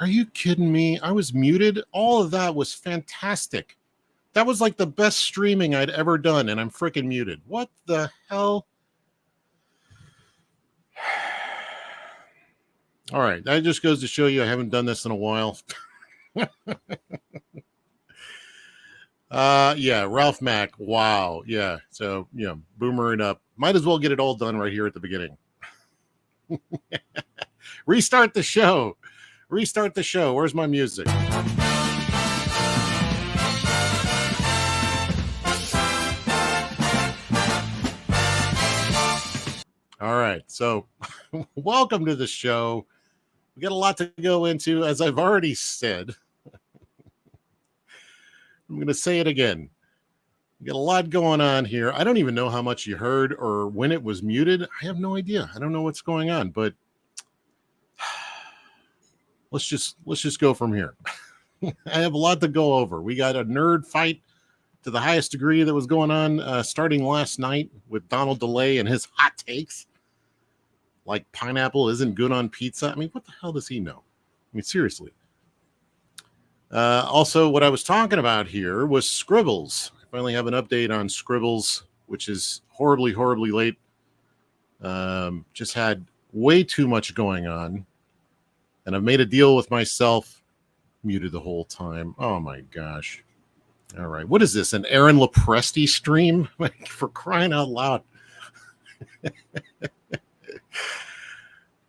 Are you kidding me? I was muted. All of that was fantastic. That was like the best streaming I'd ever done, and I'm freaking muted. What the hell? All right, that just goes to show you I haven't done this in a while. Yeah, Ralph Mack. Wow. Yeah. So, boomer it up. Might as well get it all done right here at the beginning. Restart the show. Restart the show. Where's my music? All right. So, welcome to the show. We got a lot to go into, as I've already said. I'm going to say it again. We got a lot going on here. I don't even know how much you heard or when it was muted. I have no idea. I don't know what's going on, but let's just go from here. I have a lot to go over. We got a nerd fight to the highest degree that was going on starting last night with Donald DeLay and his hot takes. Like pineapple isn't good on pizza. I mean, what the hell does he know? I mean, seriously. Also, what I was talking about here was Scribbles. I finally have an update on Scribbles, which is horribly, horribly late. Just had way too much going on. And I've made a deal with myself. Muted the whole time. Oh, my gosh. All right. What is this? An Aaron Lopresti stream? For crying out loud.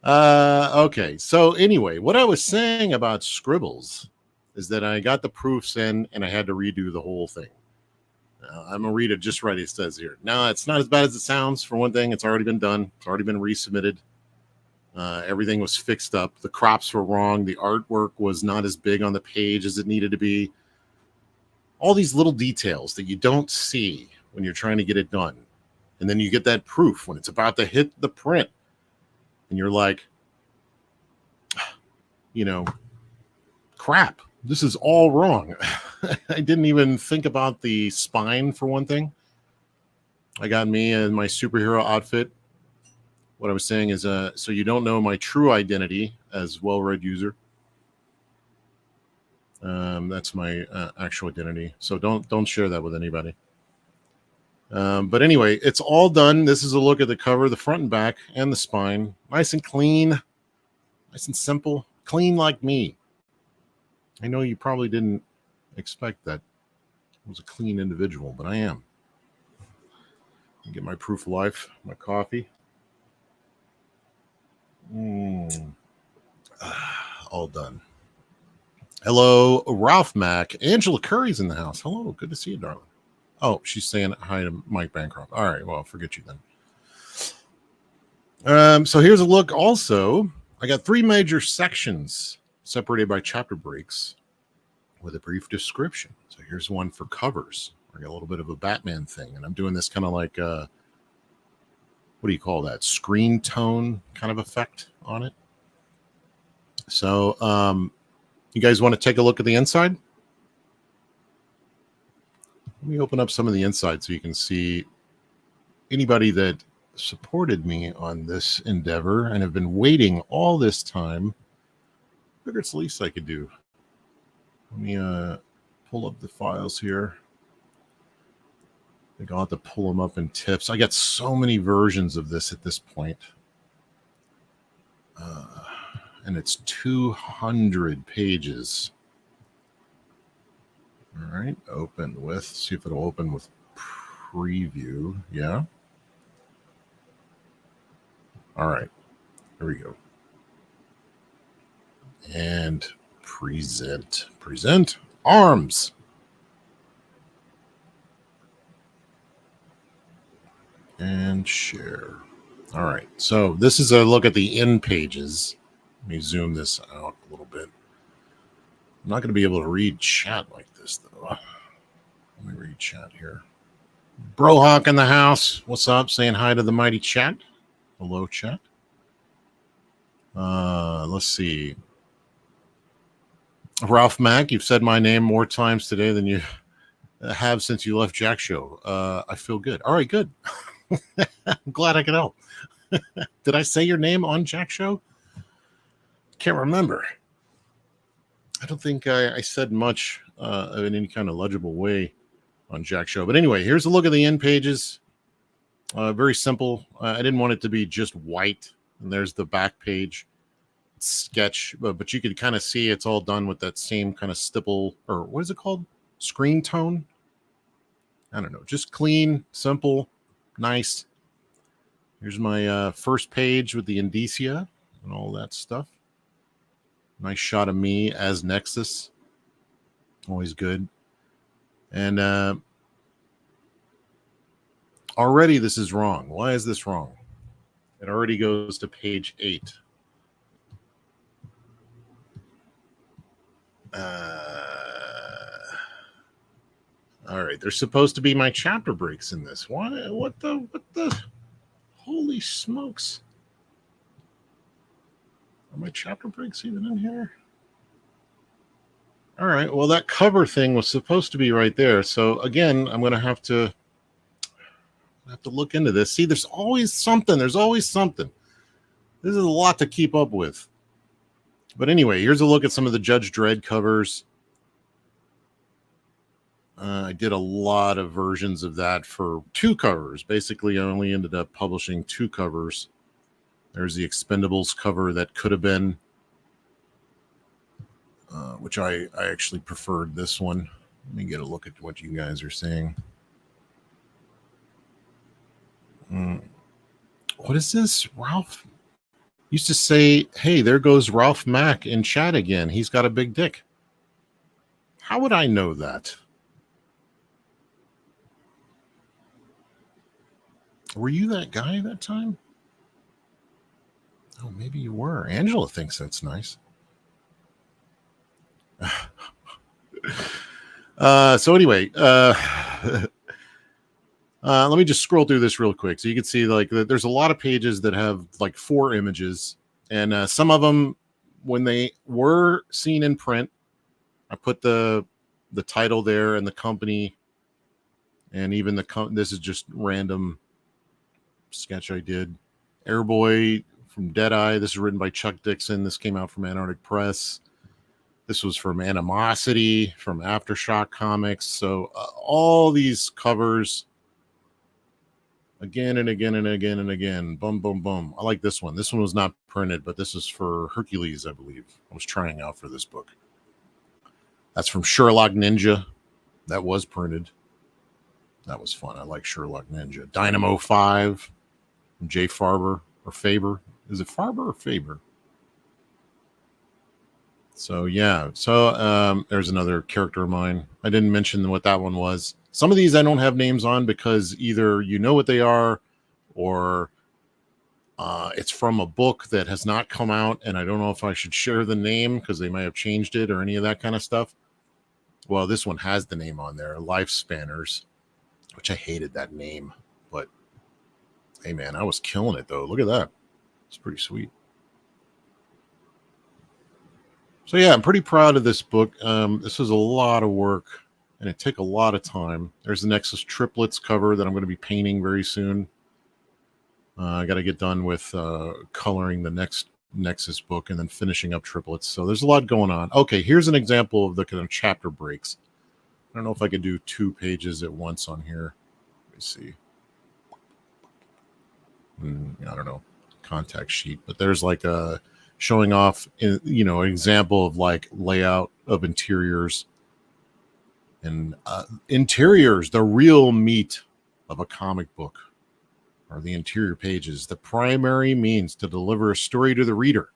Okay. So anyway, what I was saying about Scribbles is that I got the proofs in and I had to redo the whole thing. I'm going to read it just right. It says here. Now, it's not as bad as it sounds. For one thing, it's already been done. It's already been resubmitted. Everything was fixed up. The crops were wrong. The artwork was not as big on the page as it needed to be. All these little details that you don't see when you're trying to get it done. And then you get that proof when it's about to hit the print. And you're like, crap, this is all wrong. I didn't even think about the spine, for one thing. I got me in my superhero outfit. What I was saying is, so you don't know my true identity as well-read user. That's my actual identity. So don't share that with anybody. But anyway, it's all done. This is a look at the cover, the front and back, and the spine. Nice and clean. Nice and simple. Clean like me. I know you probably didn't expect that I was a clean individual, but I am. Get my proof of life, my coffee. All done. Hello, Ralph Mack. Angela Curry's in the house. Hello, good to see you, darling. Oh, she's saying hi to Mike Bancroft. All right, well, I'll forget you then. So here's a look also. I got 3 major sections separated by chapter breaks with a brief description. So here's one for covers. I got a little bit of a Batman thing, and I'm doing this kind of like, what do you call that? Screen tone kind of effect on it. So you guys want to take a look at the inside? Let me open up some of the inside so you can see anybody that supported me on this endeavor and have been waiting all this time. I figure it's the least I could do. Let me pull up the files here. I think I'll have to pull them up in tips. I got so many versions of this at this point. And it's 200 pages. All right, open with, see if it'll open with preview. Yeah. All right, here we go. And present arms. And share. All right, so this is a look at the end pages. Let me zoom this out a little bit. I'm not going to be able to read chat like this, though. Let me read chat here. Brohawk in the house. What's up? Saying hi to the mighty chat. Hello, chat. Let's see. Ralph Mack, you've said my name more times today than you have since you left Jack Show. I feel good. All right, good. I'm glad I could help. Did I say your name on Jack Show? Can't remember. I don't think I said much in any kind of legible way on Jack Show. But anyway, here's a look at the end pages. Very simple. I didn't want it to be just white. And there's the back page sketch, but you could kind of see it's all done with that same kind of stipple, or what is it called? Screen tone? I don't know. Just clean, simple, nice. Here's my first page with the indicia and all that stuff. Nice shot of me as Nexus. Always good. And already this is wrong. Why is this wrong? It already goes to page 8. All right, there's supposed to be my chapter breaks in this. What the holy smokes? Are my chapter breaks even in here? All right, well, that cover thing was supposed to be right there. So again, I'm going to have to look into this. See, there's always something. There's always something. This is a lot to keep up with. But anyway, here's a look at some of the Judge Dredd covers. I did a lot of versions of that for 2 covers. Basically, I only ended up publishing 2 covers. There's the Expendables cover that could have been, which I actually preferred this one. Let me get a look at what you guys are saying. What is this? Ralph used to say, hey, there goes Ralph Mack in chat again. He's got a big dick. How would I know that? Were you that guy that time? Oh, maybe you were. Angela thinks that's nice. So anyway, let me just scroll through this real quick. So you can see like there's a lot of pages that have like 4 images, and some of them, when they were seen in print, I put the title there and the company, and even this is just random sketch I did. Airboy from Deadeye. This is written by Chuck Dixon. This came out from Antarctic Press. This was from Animosity, from Aftershock Comics. So all these covers, again and again and again and again. Boom, boom, boom. I like this one. This one was not printed, but this is for Hercules, I believe. I was trying out for this book. That's from Sherlock Ninja. That was printed. That was fun. I like Sherlock Ninja. Dynamo 5 from Jay Farber or Faber. Is it Farber or Faber? So, yeah. So, there's another character of mine. I didn't mention what that one was. Some of these I don't have names on because either you know what they are or it's from a book that has not come out, and I don't know if I should share the name because they might have changed it or any of that kind of stuff. Well, this one has the name on there, Lifespanners, which I hated that name. But, hey, man, I was killing it, though. Look at that. It's pretty sweet. So, yeah, I'm pretty proud of this book. This was a lot of work, and it took a lot of time. There's the Nexus Triplets cover that I'm going to be painting very soon. I got to get done with coloring the next Nexus book and then finishing up Triplets. So there's a lot going on. Okay, here's an example of the kind of chapter breaks. I don't know if I could do 2 pages at once on here. Let me see. I don't know. Contact sheet. But there's like a showing off, an example of like layout of interiors. And interiors, the real meat of a comic book, are the interior pages, the primary means to deliver a story to the reader.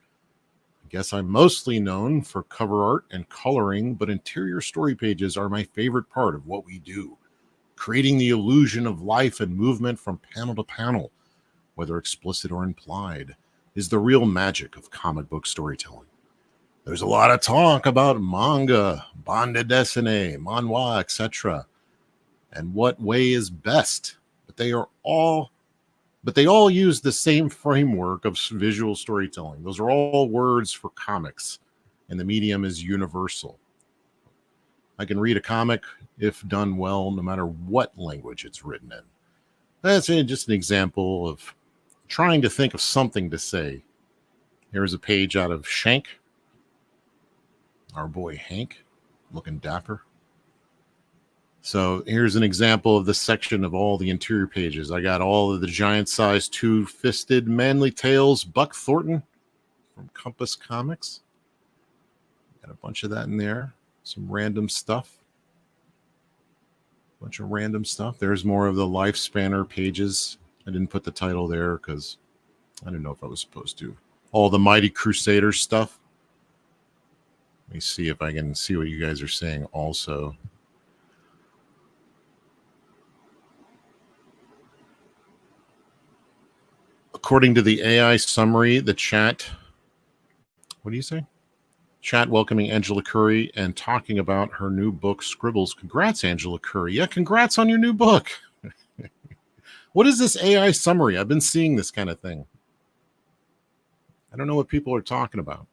I guess I'm mostly known for cover art and coloring, but interior story pages are my favorite part of what we do. Creating the illusion of life and movement from panel to panel, whether explicit or implied, is the real magic of comic book storytelling. There's a lot of talk about manga, bande dessinée, manhwa, etc., and what way is best, but they all use the same framework of visual storytelling. Those are all words for comics, and the medium is universal. I can read a comic, if done well, no matter what language it's written in. That's just an example of trying to think of something to say. Here's a page out of Shank. Our boy Hank, looking dapper. So here's an example of the section of all the interior pages. I got all of the giant-sized two-fisted manly tales, Buck Thornton from Compass Comics. Got a bunch of that in there. Some random stuff. Bunch of random stuff. There's more of the Lifespanner pages. I didn't put the title there because I didn't know if I was supposed to. All the Mighty Crusaders stuff. Let me see if I can see what you guys are saying also. According to the AI summary, the chat, what do you say? Chat welcoming Angela Curry and talking about her new book, Scribbles. Congrats, Angela Curry. Yeah, congrats on your new book. What is this AI summary? I've been seeing this kind of thing. I don't know what people are talking about.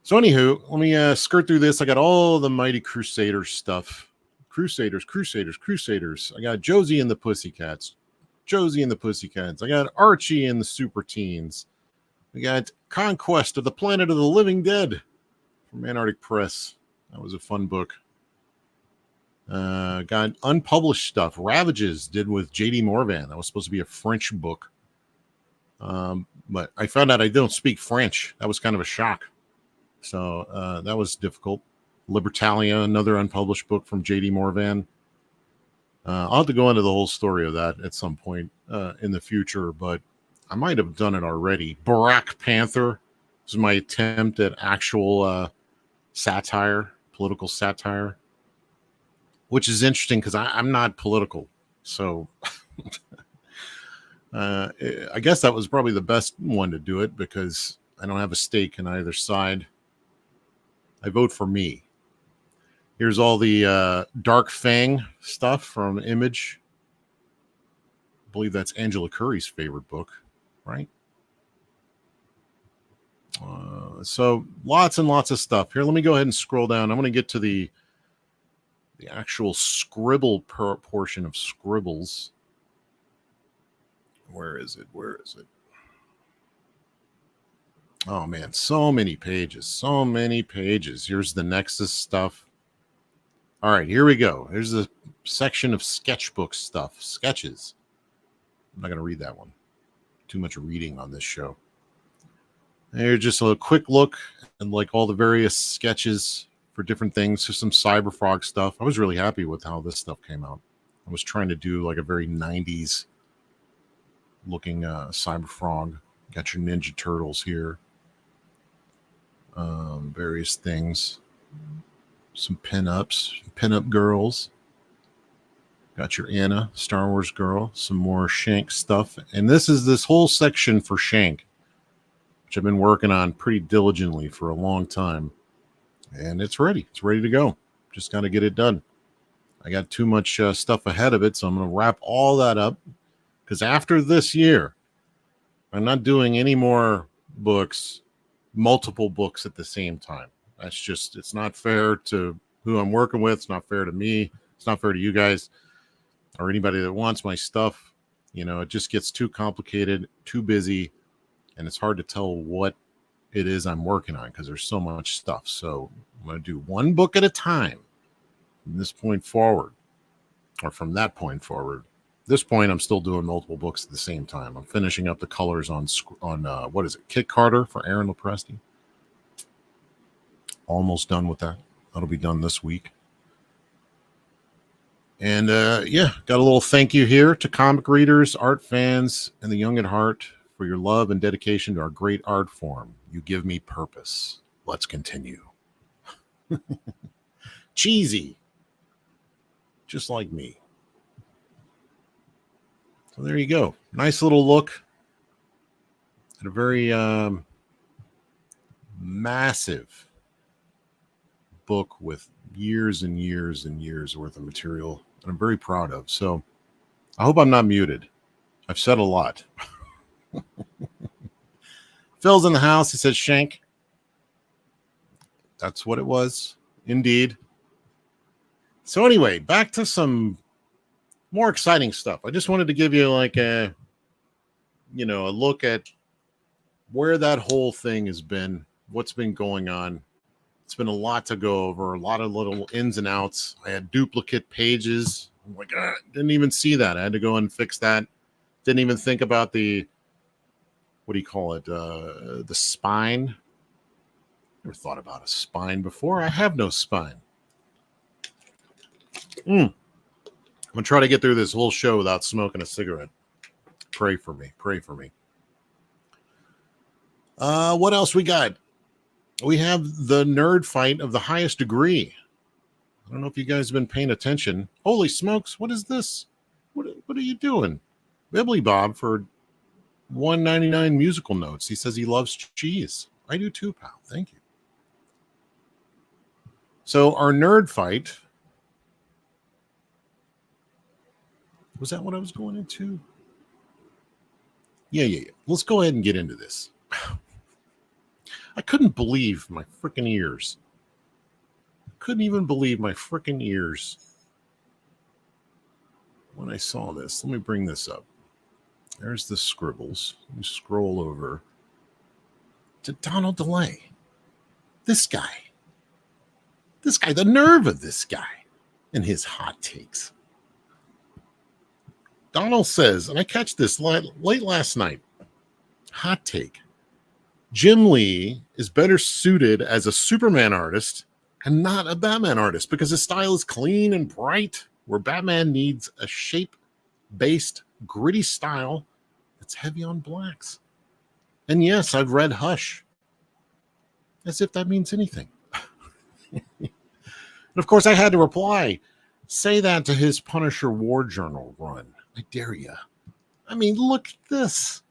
So anywho, let me skirt through this. I got all the Mighty Crusaders stuff. Crusaders. I got Josie and the Pussycats. I got Archie and the Super Teens. We got Conquest of the Planet of the Living Dead from Antarctic Press. That was a fun book. Got unpublished stuff. Ravages did with J.D. Morvan. That was supposed to be a French book. But I found out I don't speak French. That was kind of a shock. So that was difficult. Libertalia, another unpublished book from J.D. Morvan. I'll have to go into the whole story of that at some point in the future, but I might have done it already. Barack Panther. This is my attempt at actual satire, political satire, which is interesting because I'm not political. So I guess that was probably the best one to do it because I don't have a stake in either side. I vote for me. Here's all the Dark Fang stuff from Image. I believe that's Angela Curry's favorite book, right? So lots and lots of stuff. Here, let me go ahead and scroll down. I'm going to get to the actual scribble portion of Scribbles. Where is it? Oh, man, so many pages. Here's the Nexus stuff. All right, here we go. Here's a section of sketchbook stuff, sketches. I'm not going to read that one. Too much reading on this show. Here's just a quick look at like all the various sketches for different things. There's some Cyberfrog stuff. I was really happy with how this stuff came out. I was trying to do like a very 90s looking Cyberfrog. Got your Ninja Turtles here. Various things. Some pinup girls. Got your Anna, Star Wars girl, some more Shank stuff. And this is this whole section for Shank, which I've been working on pretty diligently for a long time. And it's ready. It's ready to go. Just got to get it done. I got too much stuff ahead of it, so I'm going to wrap all that up. Because after this year, I'm not doing any more books, multiple books at the same time. That's just, it's not fair to who I'm working with. It's not fair to me. It's not fair to you guys or anybody that wants my stuff. You know, it just gets too complicated, too busy, and it's hard to tell what it is I'm working on because there's so much stuff. So I'm going to do one book at a time from this point forward, or from that point forward. This point, I'm still doing multiple books at the same time. I'm finishing up the colors on what is it, Kit Carter for Aaron Lopresti. Almost done with that. That'll be done this week. And yeah, got a little thank you here to comic readers, art fans, and the young at heart for your love and dedication to our great art form. You give me purpose. Let's continue. Cheesy. Just like me. So there you go. Nice little look at a very massive book with years and years and years worth of material that I'm very proud of. So I hope I'm not muted. I've said a lot. Phil's in the house. He says Shank. That's what it was. Indeed. So anyway, back to some more exciting stuff. I just wanted to give you like a look at where that whole thing has been, what's been going on. It's been a lot to go over, a lot of little ins and outs. I had duplicate pages. I'm like, didn't even see that. I had to go and fix that. Didn't even think about the, what do you call it? The spine. Never thought about a spine before. I have no spine. I'm going to try to get through this whole show without smoking a cigarette. Pray for me. Pray for me. What else we got? We have the nerd fight of the highest degree. I don't know if you guys have been paying attention. Holy smokes, what is this? What are you doing? Bibbly Bob for $1.99 musical notes. He says he loves cheese. I do too, pal. Thank you. So our nerd fight. Was that what I was going into? Yeah. Let's go ahead and get into this. I couldn't believe my freaking ears. Couldn't even believe my freaking ears when I saw this. Let me bring this up. There's the Scribbles. Let me scroll over to Donald DeLay. This guy, the nerve of this guy and his hot takes. Donald says, and I catch this late last night, hot take. Jim Lee is better suited as a Superman artist and not a Batman artist because his style is clean and bright, where Batman needs a shape-based, gritty style that's heavy on blacks. And yes, I've read Hush, as if that means anything. And of course, I had to reply, say that to his Punisher War Journal run. I dare you. I mean, look at this.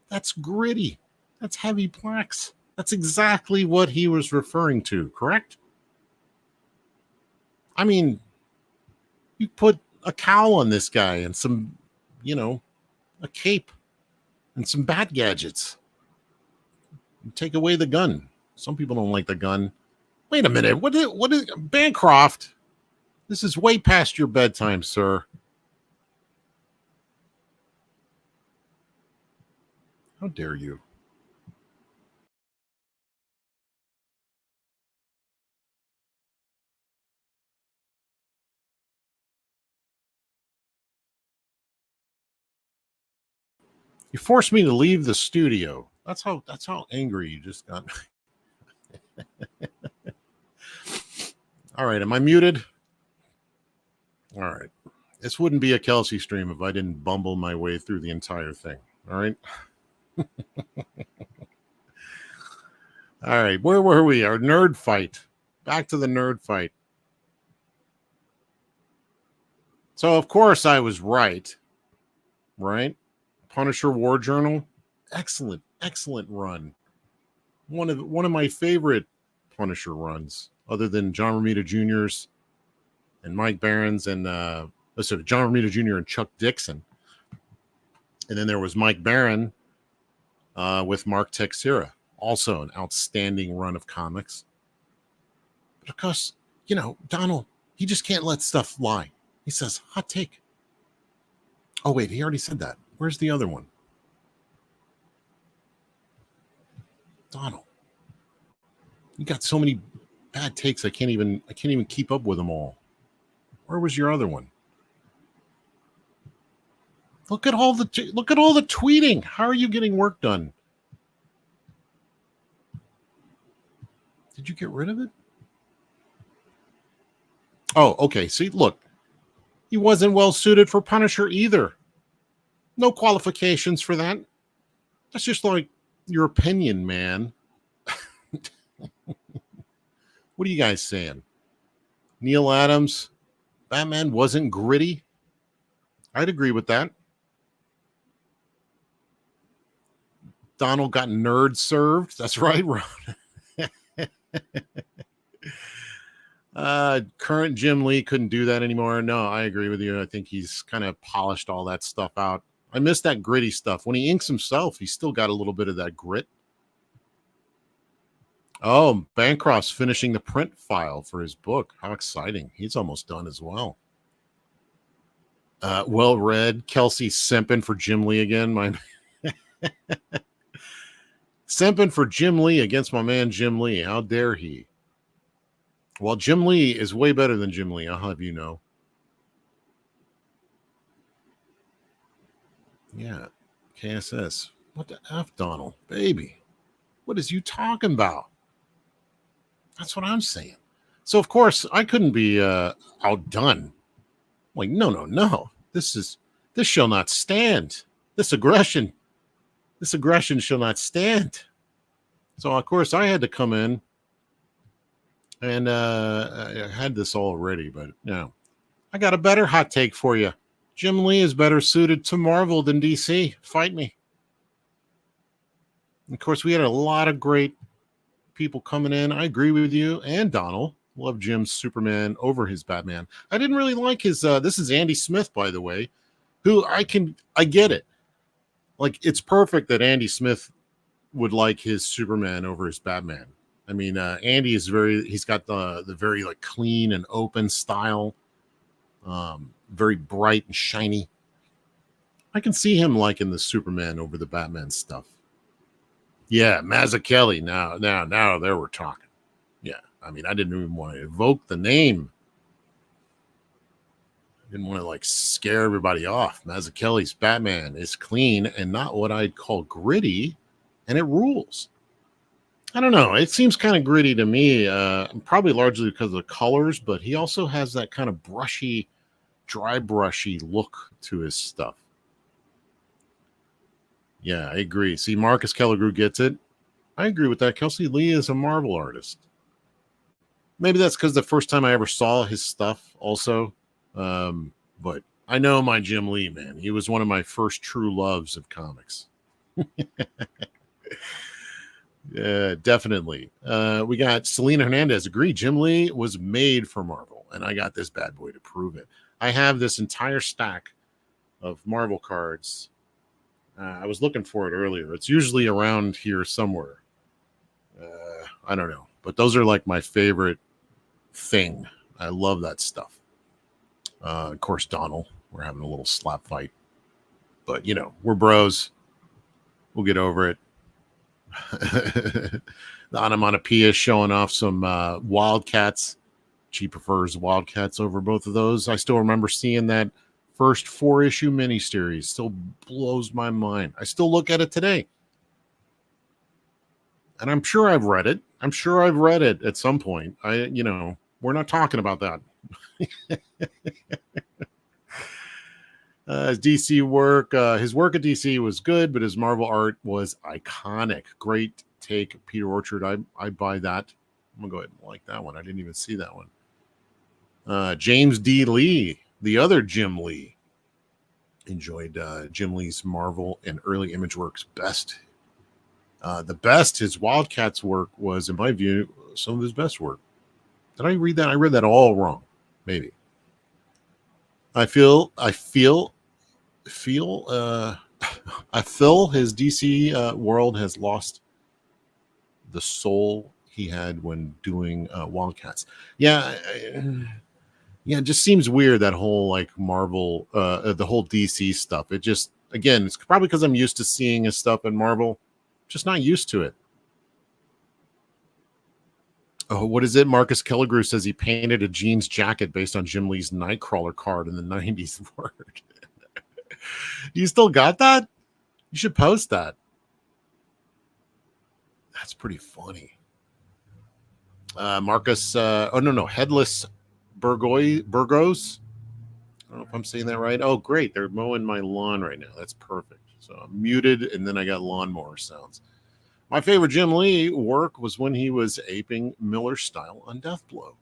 That's gritty. That's heavy blacks. That's exactly what he was referring to, correct? I mean, you put a cowl on this guy and some, a cape and some bat gadgets. You take away the gun. Some people don't like the gun. Wait a minute. What is Bancroft? This is way past your bedtime, sir. How dare you? You forced me to leave the studio. That's how angry you just got. All right, am I muted? All right. This wouldn't be a Kelsey stream if I didn't bumble my way through the entire thing. All right. All right, where were we? Our nerd fight. Back to the nerd fight. So, of course, I was right. Right? Punisher War Journal. Excellent run. One of my favorite Punisher runs, other than John Romita Jr.'s and Mike Barron's and John Romita Jr. and Chuck Dixon. And then there was Mike Barron with Mark Texeira. Also an outstanding run of comics. But of course, Donald, he just can't let stuff fly. He says, hot take. Oh, wait, he already said that. Where's the other one? Donald, you got so many bad takes. I can't even keep up with them all. Where was your other one? Look at all the tweeting. How are you getting work done? Did you get rid of it? Oh, okay. See, look, he wasn't well suited for Punisher either. No qualifications for that. That's just like your opinion, man. What are you guys saying? Neil Adams, Batman wasn't gritty? I'd agree with that. Donald got nerd served. That's right, Ron. Current Jim Lee couldn't do that anymore. No, I agree with you. I think he's kind of polished all that stuff out. I miss that gritty stuff. When he inks himself, he's still got a little bit of that grit. Oh, Bancroft's finishing the print file for his book. How exciting. He's almost done as well. Well read. Kelsey simping for Jim Lee again. Simping for Jim Lee against my man Jim Lee. How dare he? Well, Jim Lee is way better than Jim Lee. I'll have you know. Yeah. KSS. What the F, Donald? Baby. What is you talking about? That's what I'm saying. So, of course, I couldn't be outdone. Like, no, no, no. This shall not stand. This aggression shall not stand. So, of course, I had to come in and I had this all ready, but no. I got a better hot take for you. Jim Lee is better suited to Marvel than DC. Fight me. Of course, we had a lot of great people coming in. I agree with you and Donald. Love Jim's Superman over his Batman. I didn't really like his this is Andy Smith, by the way, who I get it. Like, it's perfect that Andy Smith would like his Superman over his Batman. I mean, Andy is he's got the very like clean and open style, very bright and shiny. I can see him liking the Superman over the Batman stuff. Yeah, Mazzucchelli. Now there we're talking. Yeah, I mean, I didn't even want to evoke the name. I didn't want to like scare everybody off. Mazzucchelli's Batman is clean and not what I'd call gritty, and it rules. I don't know. It seems kind of gritty to me, probably largely because of the colors, but he also has that kind of brushy, dry brushy look to his stuff. Yeah, I agree. See, Marcus Kelligrew gets it. I agree with that. Kelsey Lee is a Marvel artist. Maybe that's because the first time I ever saw his stuff also. But I know my Jim Lee, man. He was one of my first true loves of comics. Yeah, definitely. We got Selena Hernandez. Agree. Jim Lee was made for Marvel, and I got this bad boy to prove it. I have this entire stack of Marvel cards. I was looking for it earlier. It's usually around here somewhere. I don't know. But those are like my favorite thing. I love that stuff. Of course, Donald. We're having a little slap fight. But, you know, we're bros. We'll get over it. The onomatopoeia showing off some Wildcats. She prefers Wildcats over both of those. I still remember seeing that first 4-issue miniseries. Still blows my mind. I still look at it today. And I'm sure I've read it. I'm sure I've read it at some point. We're not talking about that. His DC work, his work at DC was good, but his Marvel art was iconic. Great take, Peter Orchard. I buy that. I'm gonna go ahead and like that one. I didn't even see that one. James D. Lee, the other Jim Lee, enjoyed Jim Lee's Marvel and early Image Works best. The best his Wildcats work was, in my view, some of his best work. Did I read that? I read that all wrong. Maybe. I feel I feel his DC world has lost the soul he had when doing Wildcats. Yeah, it just seems weird, that whole like Marvel, the whole DC stuff. It just, again, it's probably because I'm used to seeing his stuff in Marvel. Just not used to it. Oh, what is it? Marcus Kelligrew says he painted a jeans jacket based on Jim Lee's Nightcrawler card in the 90s. Word. You still got that? You should post that. That's pretty funny. Marcus, Headless Burgos. I don't know if I'm saying that right. Oh, great. They're mowing my lawn right now. That's perfect. So I'm muted, and then I got lawnmower sounds. My favorite Jim Lee work was when he was aping Miller's style on Deathblow.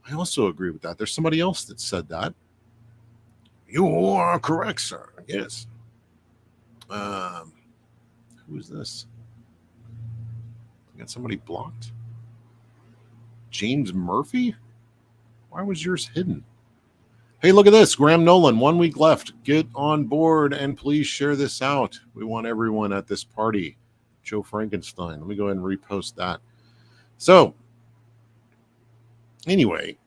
I also agree with that. There's somebody else that said that. You are correct, sir. Yes. Who is this? I got somebody blocked. James Murphy? Why was yours hidden? Hey, look at this. Graham Nolan, 1 week left. Get on board and please share this out. We want everyone at this party. Joe Frankenstein. Let me go ahead and repost that. So, anyway,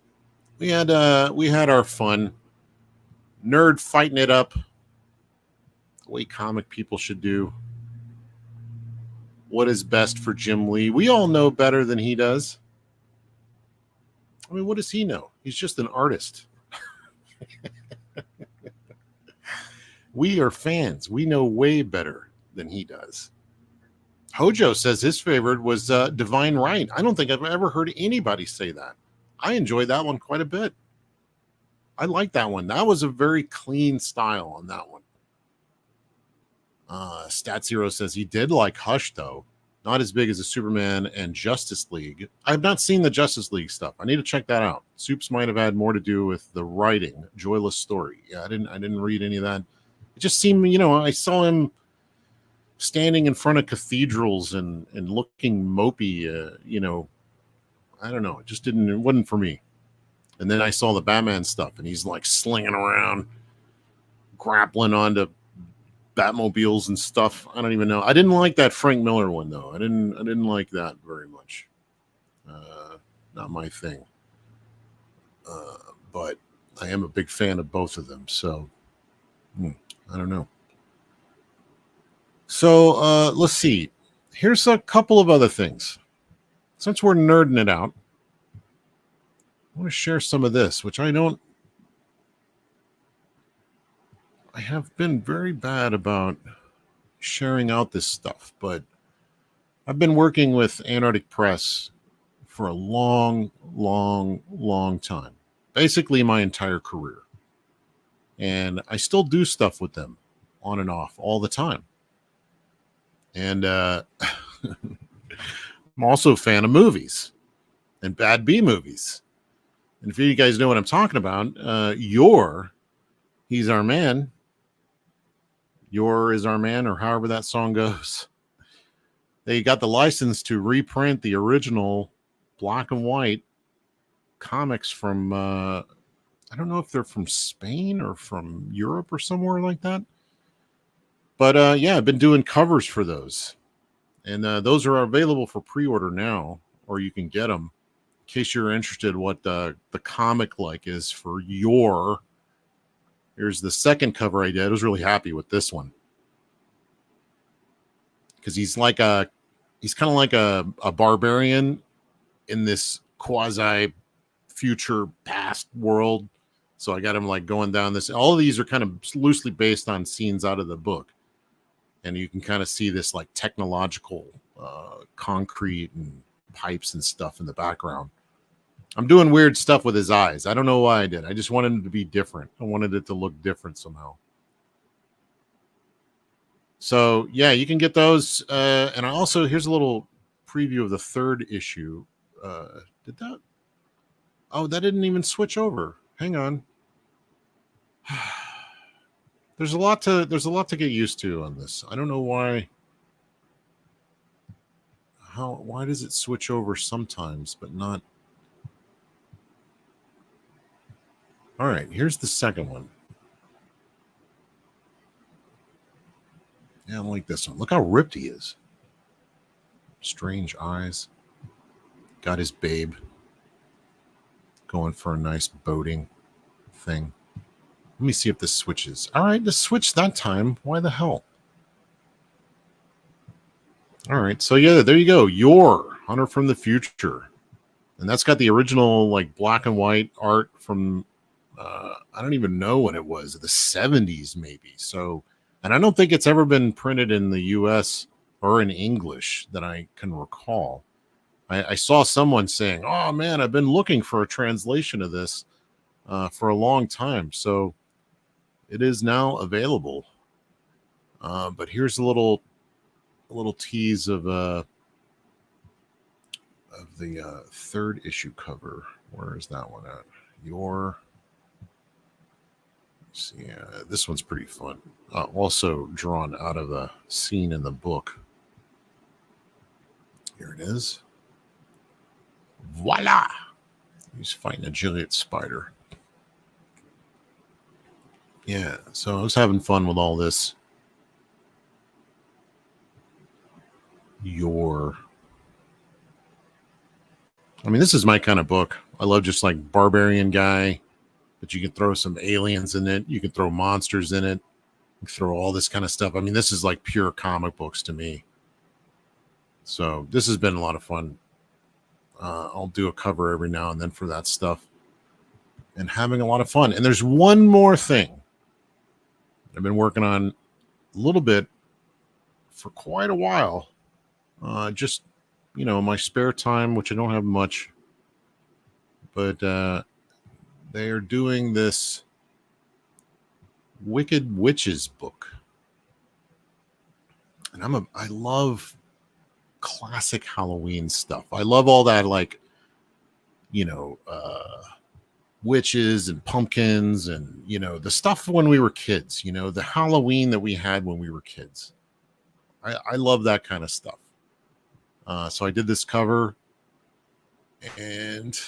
we had our fun. Nerd fighting it up. The way comic people should do. What is best for Jim Lee? We all know better than he does. I mean, what does he know? He's just an artist. We are fans. We know way better than he does. Hojo says his favorite was Divine Right. I don't think I've ever heard anybody say that. I enjoyed that one quite a bit. I like that one. That was a very clean style on that one. Stat Zero says he did like Hush, though. Not as big as the Superman and Justice League. I've not seen the Justice League stuff. I need to check that out. Supes might have had more to do with the writing. Joyless Story. Yeah, I didn't read any of that. It just seemed, I saw him standing in front of cathedrals and looking mopey. I don't know. It wasn't for me. And then I saw the Batman stuff, and he's like slinging around, grappling onto Batmobiles and stuff. I don't even know. I didn't like that Frank Miller one though. I didn't like that very much. Not my thing. But I am a big fan of both of them. So I don't know. So let's see. Here's a couple of other things. Since we're nerding it out, I want to share some of this, which I have been very bad about sharing out this stuff, but I've been working with Antarctic Press for a long, long, long time. Basically my entire career. And I still do stuff with them on and off all the time. And I'm also a fan of movies and bad B movies. And if you guys know what I'm talking about, He's Our Man. Your is Our Man, or however that song goes. They got the license to reprint the original black and white comics from, I don't know if they're from Spain or from Europe or somewhere like that. But yeah, I've been doing covers for those. And those are available for pre-order now, or you can get them in case you're interested what the comic like is for your. Here's the second cover I did. I was really happy with this one. Because he's kind of like a barbarian in this quasi future past world. So I got him like going down this. All of these are kind of loosely based on scenes out of the book. And you can kind of see this like technological concrete and pipes and stuff in the background. I'm doing weird stuff with his eyes. I don't know why I did. I just wanted him to be different. I wanted it to look different somehow. So, yeah, you can get those. And I also, here's a little preview of the third issue. Did that? Oh, that didn't even switch over. Hang on. There's a lot to get used to on this. I don't know why. Why does it switch over sometimes, but not? All right, here's the second one. Yeah, I like this one. Look how ripped he is. Strange eyes. Got his babe. Going for a nice boating thing. Let me see if this switches. All right, this switched that time. Why the hell? All right, so yeah, there you go. Your Hunter from the Future. And that's got the original like black and white art from I don't even know when it was, the 70s maybe. So, and I don't think it's ever been printed in the US or in English that I can recall. I saw someone saying, oh man, I've been looking for a translation of this for a long time. So it is now available. But here's a little tease of the third issue cover. Where is that one at? See, this one's pretty fun. Also drawn out of a scene in the book. Here it is. Voila! He's fighting a giant spider. Yeah, so I was having fun with all this. I mean, this is my kind of book. I love just like barbarian guy, but you can throw some aliens in it. You can throw monsters in it. You can throw all this kind of stuff. I mean, this is like pure comic books to me. So this has been a lot of fun. I'll do a cover every now and then for that stuff, and having a lot of fun. And there's one more thing I've been working on a little bit for quite a while. Just, my spare time, which I don't have much, but they are doing this Wicked Witches book. And I love classic Halloween stuff. I love all that, like, witches and pumpkins and, the stuff when we were kids, the Halloween that we had when we were kids. I love that kind of stuff. So I did this cover, and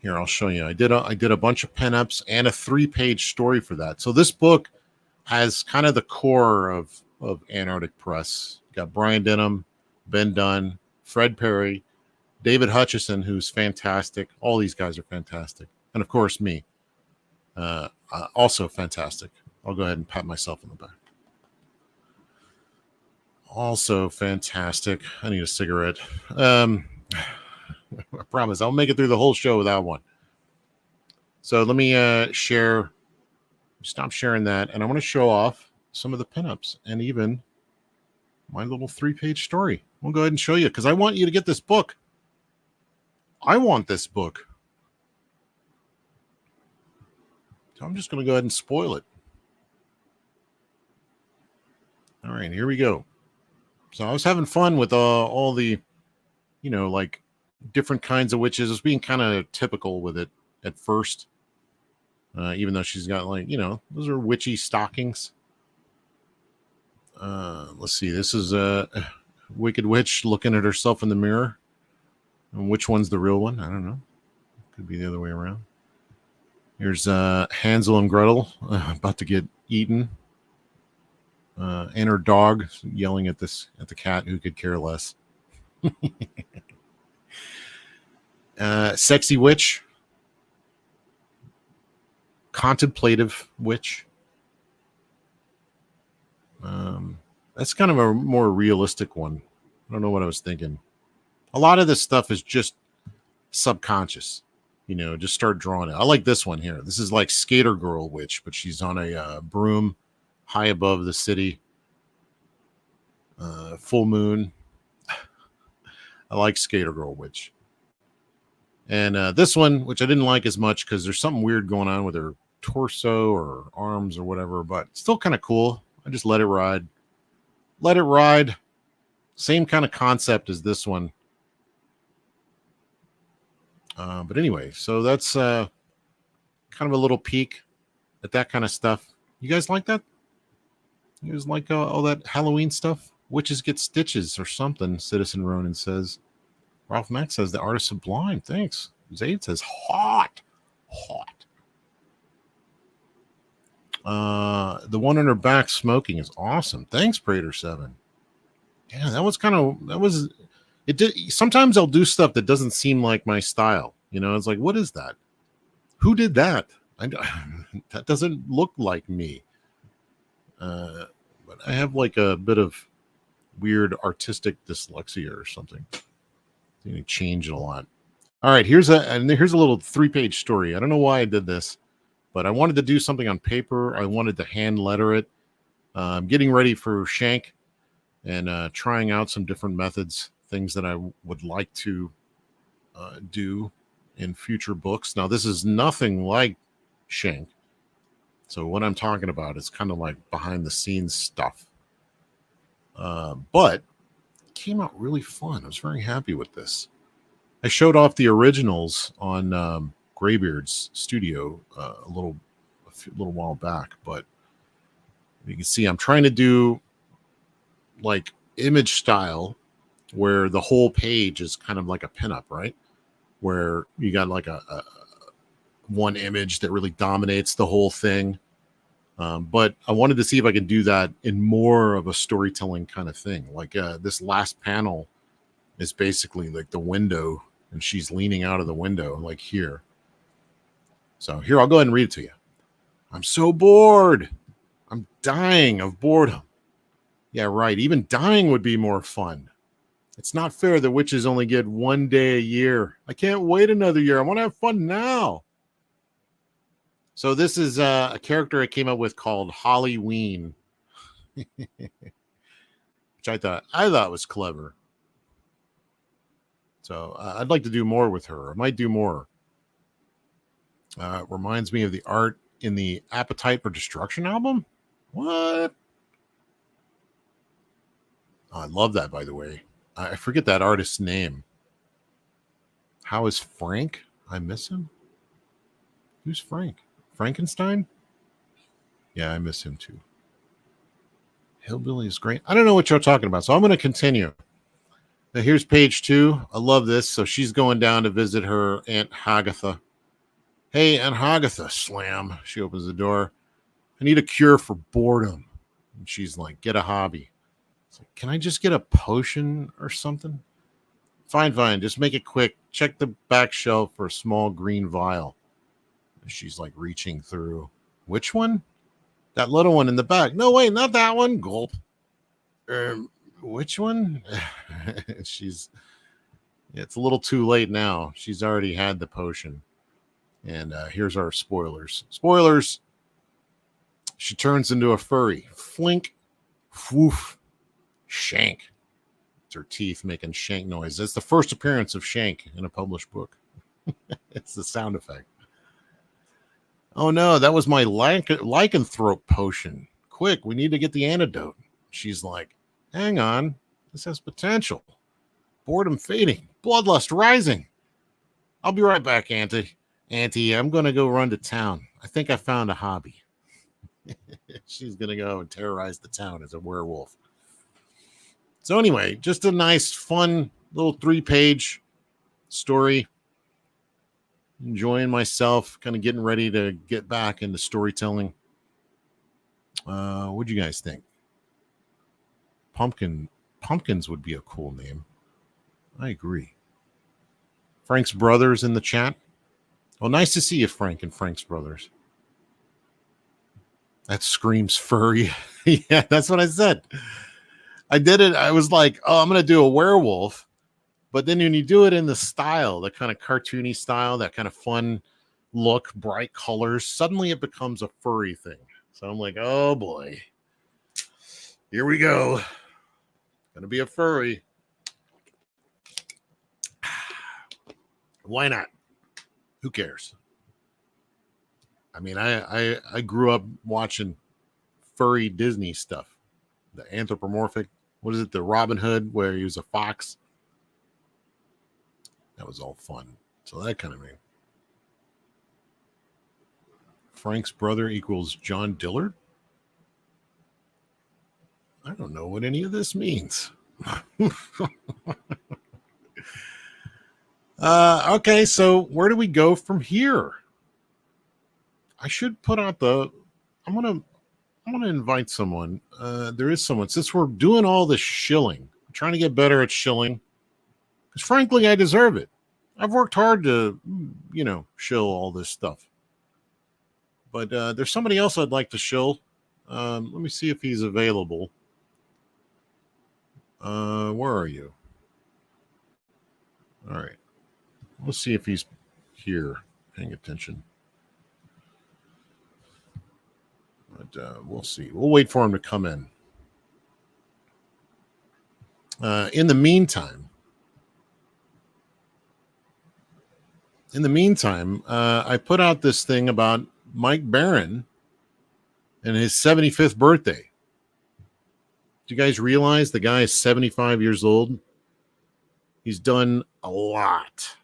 here, I'll show you. I did a bunch of pinups and a 3-page story for that. So this book has kind of the core of Antarctic Press. You got Brian Denham, Ben Dunn, Fred Perry, David Hutchison, who's fantastic. All these guys are fantastic. And of course, me. Also fantastic. I'll go ahead and pat myself on the back. Also fantastic. I need a cigarette. I promise I'll make it through the whole show without one. So let me stop sharing that, and I want to show off some of the pinups and even my little 3-page story. We'll go ahead and show you, because I want you to get this book. I want this book. So I'm just going to go ahead and spoil it. All right, here we go. So I was having fun with all the, like different kinds of witches. I was being kind of typical with it at first, even though she's got, like, those are witchy stockings. Let's see. This is a Wicked Witch looking at herself in the mirror. And which one's the real one? I don't know. Could be the other way around. Here's Hansel and Gretel about to get eaten. And her dog yelling at the cat who could care less. Sexy witch. Contemplative witch. That's kind of a more realistic one. I don't know what I was thinking. A lot of this stuff is just subconscious. Just start drawing it. I like this one here. This is like Skater Girl Witch, but she's on a broom high above the city. Full moon. I like Skater Girl Witch. And this one, which I didn't like as much because there's something weird going on with her torso or arms or whatever, but still kind of cool. I just let it ride. Let it ride. Same kind of concept as this one. But anyway, so that's kind of a little peek at that kind of stuff. You guys like that? You guys like all that Halloween stuff? Witches get stitches or something, Citizen Ronan says. Ralph Mack says the art is sublime. Thanks. Zaid says hot. The one on her back smoking is awesome. Thanks, Prater7. Yeah, it did. Sometimes I'll do stuff that doesn't seem like my style. It's like, what is that? Who did that? That doesn't look like me. But I have like a bit of weird artistic dyslexia or something. You change it a lot. All right, here's a little 3-page story. I don't know why I did this, but I wanted to do something on paper. I wanted to hand letter it. I'm getting ready for Shank and trying out some different methods, things that I would like to do in future books. Now, this is nothing like Shank. So what I'm talking about is kind of like behind the scenes stuff. But it came out really fun. I was very happy with this. I showed off the originals on Graybeard's studio a little while back, but you can see I'm trying to do like image style where the whole page is kind of like a pinup, right? Where you got like a one image that really dominates the whole thing. But I wanted to see if I can do that in more of a storytelling kind of thing. Like this last panel is basically like the window, and she's leaning out of the window, like here. So here, I'll go ahead and read it to you. I'm so bored. I'm dying of boredom. Yeah, right. Even dying would be more fun. It's not fair that witches only get 1 day a year. I can't wait another year. I want to have fun now. So this is a character I came up with called Hollyween, which I thought was clever. So I'd like to do more with her. I might do more. It reminds me of the art in the Appetite for Destruction album. What? Oh, I love that, by the way. I forget that artist's name. How is Frank? I miss him. Who's Frank? Frankenstein? Yeah, I miss him too. Hillbilly is great. I don't know what you're talking about, so I'm going to continue. Now, here's page 2. I love this. So she's going down to visit her Aunt Hagatha. Hey, Aunt Hagatha, slam. She opens the door. I need a cure for boredom. And she's like, get a hobby. It's like, can I just get a potion or something? Fine. Just make it quick. Check the back shelf for a small green vial. And she's like reaching through. Which one? That little one in the back. No, wait, not that one. Gulp. Which one? It's a little too late now. She's already had the potion. And here's our spoilers. Spoilers. She turns into a furry. Flink. Woof. Shank. It's her teeth making shank noise. That's the first appearance of Shank in a published book. It's the sound effect. Oh no, that was my lycanthrope potion. Quick, we need to get the antidote. She's like, hang on, this has potential. Boredom fading, bloodlust rising. I'll be right back, Auntie. Auntie, I'm going to go run to town. I think I found a hobby. She's going to go and terrorize the town as a werewolf. So anyway, just a nice, fun little 3-page story. Enjoying myself, kind of getting ready to get back into storytelling. What'd you guys think? Pumpkins would be a cool name. I agree. Frank's Brothers in the chat. Well, nice to see you, Frank and Frank's Brothers. That screams furry. Yeah, that's what I said. I did it. I was like, oh, I'm going to do a werewolf. But then when you do it in the style, the kind of cartoony style, that kind of fun look, bright colors, suddenly it becomes a furry thing. So I'm like, oh boy, here we go. Gonna be a furry. Why not? Who cares? I mean, I grew up watching furry Disney stuff. The anthropomorphic, what is it? The Robin Hood, where he was a fox. That was all fun. So that kind of made. Frank's brother equals John Dillard? I don't know what any of this means. Okay, so where do we go from here? I should put out I'm gonna invite someone. There is someone. Since we're doing all this shilling, I'm trying to get better at shilling. Because frankly, I deserve it. I've worked hard to, shill all this stuff. But there's somebody else I'd like to shill. Let me see if he's available. Where are you? All right. Let's see if he's here, paying attention. But we'll see. We'll wait for him to come in. In the meantime, I put out this thing about Mike Barron and his 75th birthday. Do you guys realize the guy is 75 years old? He's done a lot.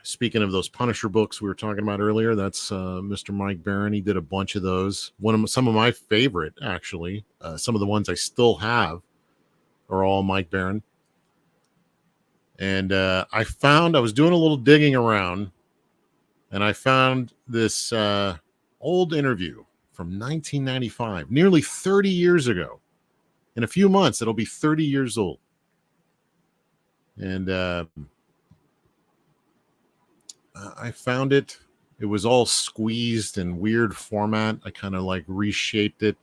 Speaking of those Punisher books we were talking about earlier, that's Mr. Mike Barron. He did a bunch of those. Some of my favorite, actually. Some of the ones I still have are all Mike Barron. And I was doing a little digging around, and I found this old interview from 1995, nearly 30 years ago. In a few months, it'll be 30 years old. And I found it. It was all squeezed in weird format. I kind of like reshaped it.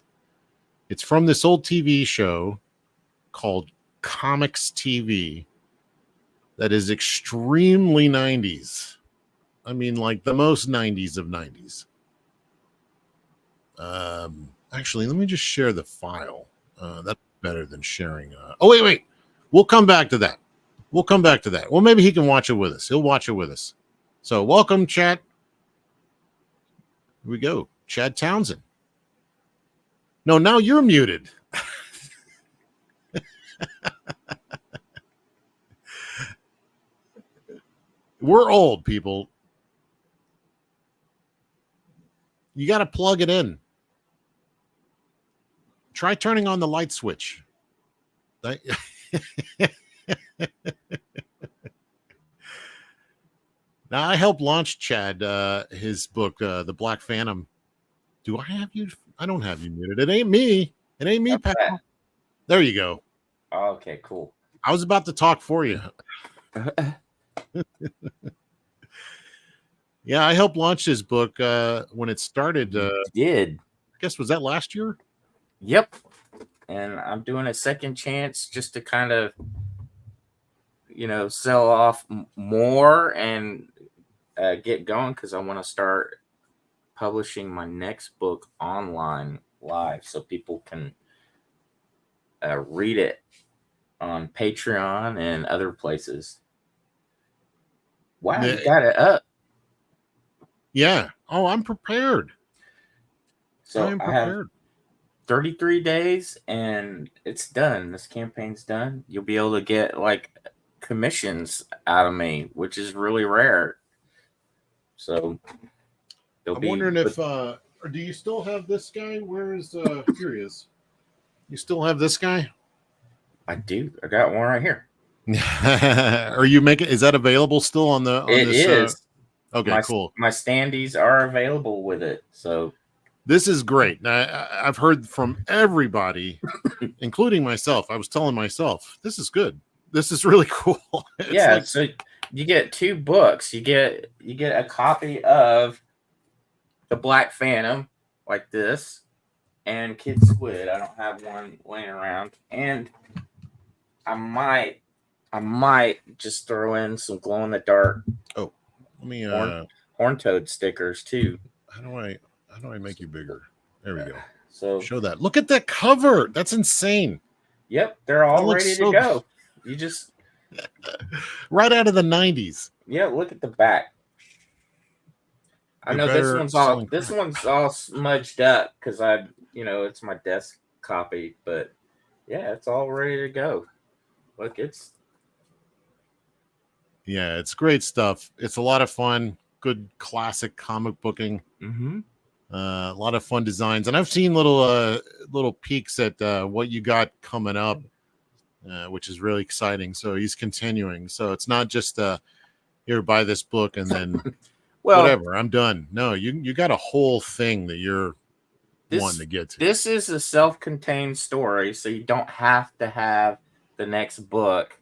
It's from this old TV show called comics TV that is extremely 90s. I mean, like the most 90s of 90s. Actually, let me just share the file. That's better than sharing. Oh, wait. We'll come back to that. Well, maybe he can watch it with us. He'll watch it with us. So welcome, chat. Here we go. Chad Townsend. No, now you're muted. We're old people. You got to plug it in. Try turning on the light switch. Now, I helped launch Chad, his book, The Black Phantom. Do I have you? I don't have you muted. It ain't me. Okay. Pal. There you go. Okay, cool. I was about to talk for you. Yeah, I helped launch his book when it started. Did. I guess, was that last year? Yep. And I'm doing a second chance just to kind of, sell off more and get going, because I want to start publishing my next book online live so people can read it on Patreon and other places. Wow, you got it up. Yeah. Oh, I'm prepared. So I have 33 days and it's done. This campaign's done. You'll be able to get like commissions out of me, which is really rare. So I'm wondering if do you still have this guy? Where is here he is. You still have this guy? I do. I got one right here. Are you making? Is that available still on the? It is. Okay, cool. My standees are available with it. So this is great. I've heard from everybody, including myself. I was telling myself, this is good. This is really cool. Yeah. Like, so you get 2 books. You get a copy of The Black Phantom, like this, and Kid Squid. I don't have one laying around, and I might just throw in some glow in the dark. Oh, let me horn toad stickers too. How do I make you bigger? There we go. So show that. Look at that cover. That's insane. Yep, they're all ready to go. You just right out of the 90s. Yeah, look at the back. I know this one's all smudged up because it's my desk copy, but yeah, it's all ready to go. Look, it's great stuff. It's a lot of fun. Good classic comic booking. Mm-hmm. A lot of fun designs, and I've seen little peeks at what you got coming up, which is really exciting. So he's continuing. So it's not just here, buy this book and then whatever, I'm done. No, you got a whole thing that you're wanting to get to. This is a self-contained story, so you don't have to have the next book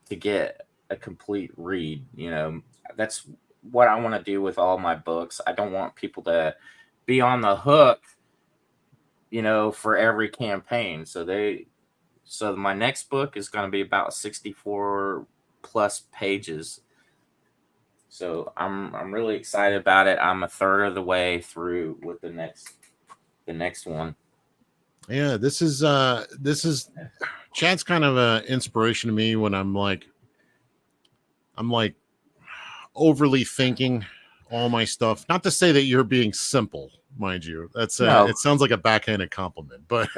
to get a complete read. That's what I want to do with all my books. I don't want people to be on the hook, for every campaign. So my next book is going to be about 64 plus pages. So I'm really excited about it. I'm a third of the way through with the next one. Yeah, this is Chad's kind of an inspiration to me when I'm like overly thinking all my stuff. Not to say that you're being simple, mind you. That's no. It sounds like a backhanded compliment, but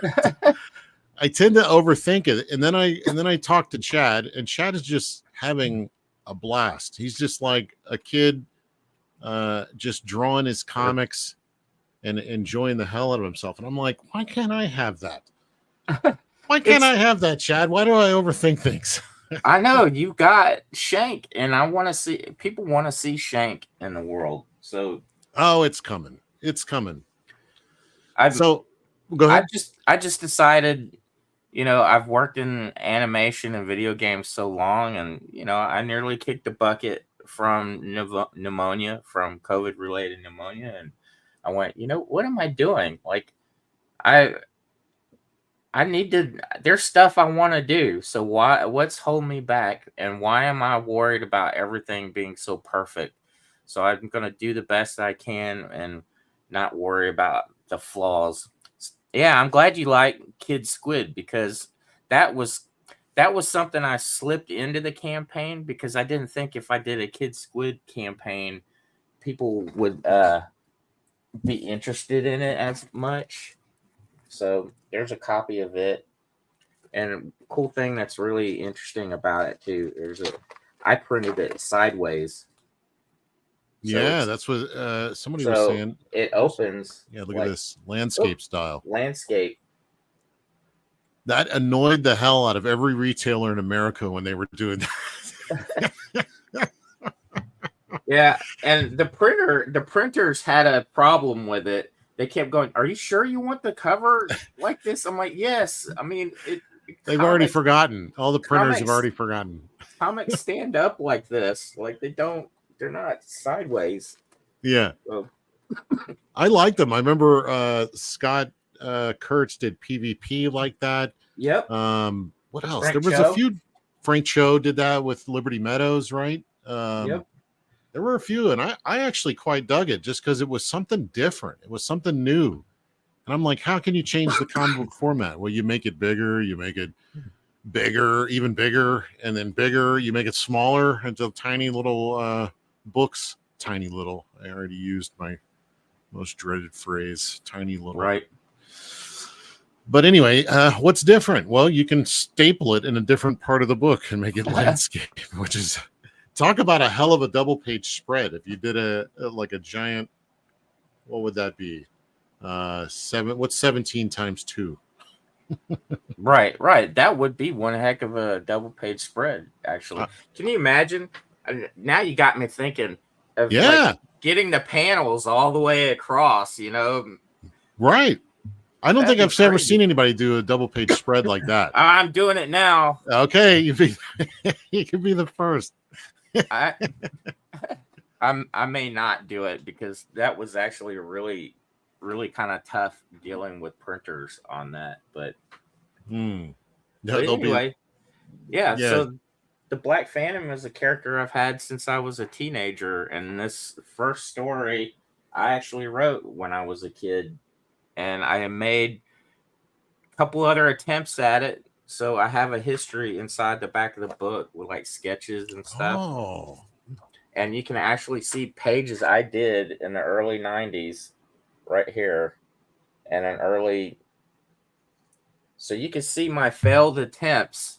I tend to overthink it. And then I talk to Chad, and Chad is just having a blast. He's just like a kid, just drawing his comics and enjoying the hell out of himself. And I'm like, why can't I have that? Why can't I have that, Chad? Why do I overthink things? I know you got Shank, and people want to see Shank in the world. So, it's coming. It's coming. So, go ahead. I just decided, I've worked in animation and video games so long, and I nearly kicked the bucket from pneumonia, from COVID-related pneumonia, and I went, what am I doing? Like, I I need to. There's stuff I want to do. So what's holding me back, and why am I worried about everything being so perfect? So I'm gonna do the best I can and not worry about the flaws. Yeah, I'm glad you like Kid Squid, because that was that was something I slipped into the campaign, because I didn't think if I did a Kid Squid campaign, people would be interested in it as much. So there's a copy of it. And cool thing that's really interesting about it too is that I printed it sideways. So Yeah, it's that's what somebody was so saying. it opens Yeah, look at like, this landscape style. landscape. That annoyed the hell out of every retailer in America when they were doing that. Yeah, and the printers had a problem with it. They kept going, "Are you sure you want the cover like this?" I'm like, "Yes." I mean, They've already comics forgotten. All the printers have comics already forgotten. comics stand up like this. Like they're not sideways. Yeah. So, I like them. I remember Scott Kurtz did PvP like that. yep. What else? Frank There was a Cho. few. Frank Cho did that with Liberty Meadows, right? Yep. There were a few, and I actually quite dug it just because it was something different. It was something new. And I'm like, how can you change the comic book format? Well, you make it bigger, you make it bigger, even bigger, and then bigger. You make it smaller into tiny little books. Tiny little. I already used my most dreaded phrase, tiny little. Right. But anyway, what's different? Well, you can staple it in a different part of the book and make it landscape, which is talk about a hell of a double page spread. If you did like a giant, what would that be? What's 17 times 2? Right. That would be one heck of a double page spread, actually. Can you imagine? Now you got me thinking of like getting the panels all the way across, Right. I don't think I've ever seen crazy. anybody do a double page spread like that. I'm doing it now. Okay, you can be the first. I may not do it, because that was actually really, really kind of tough dealing with printers on that. But anyway, yeah. So the Black Phantom is a character I've had since I was a teenager, and this first story I actually wrote when I was a kid, and I made a couple other attempts at it. So I have a history inside the back of the book with like sketches and stuff. Oh. And you can actually see pages I did in the early 90s right here, and an early. So you can see my failed attempts.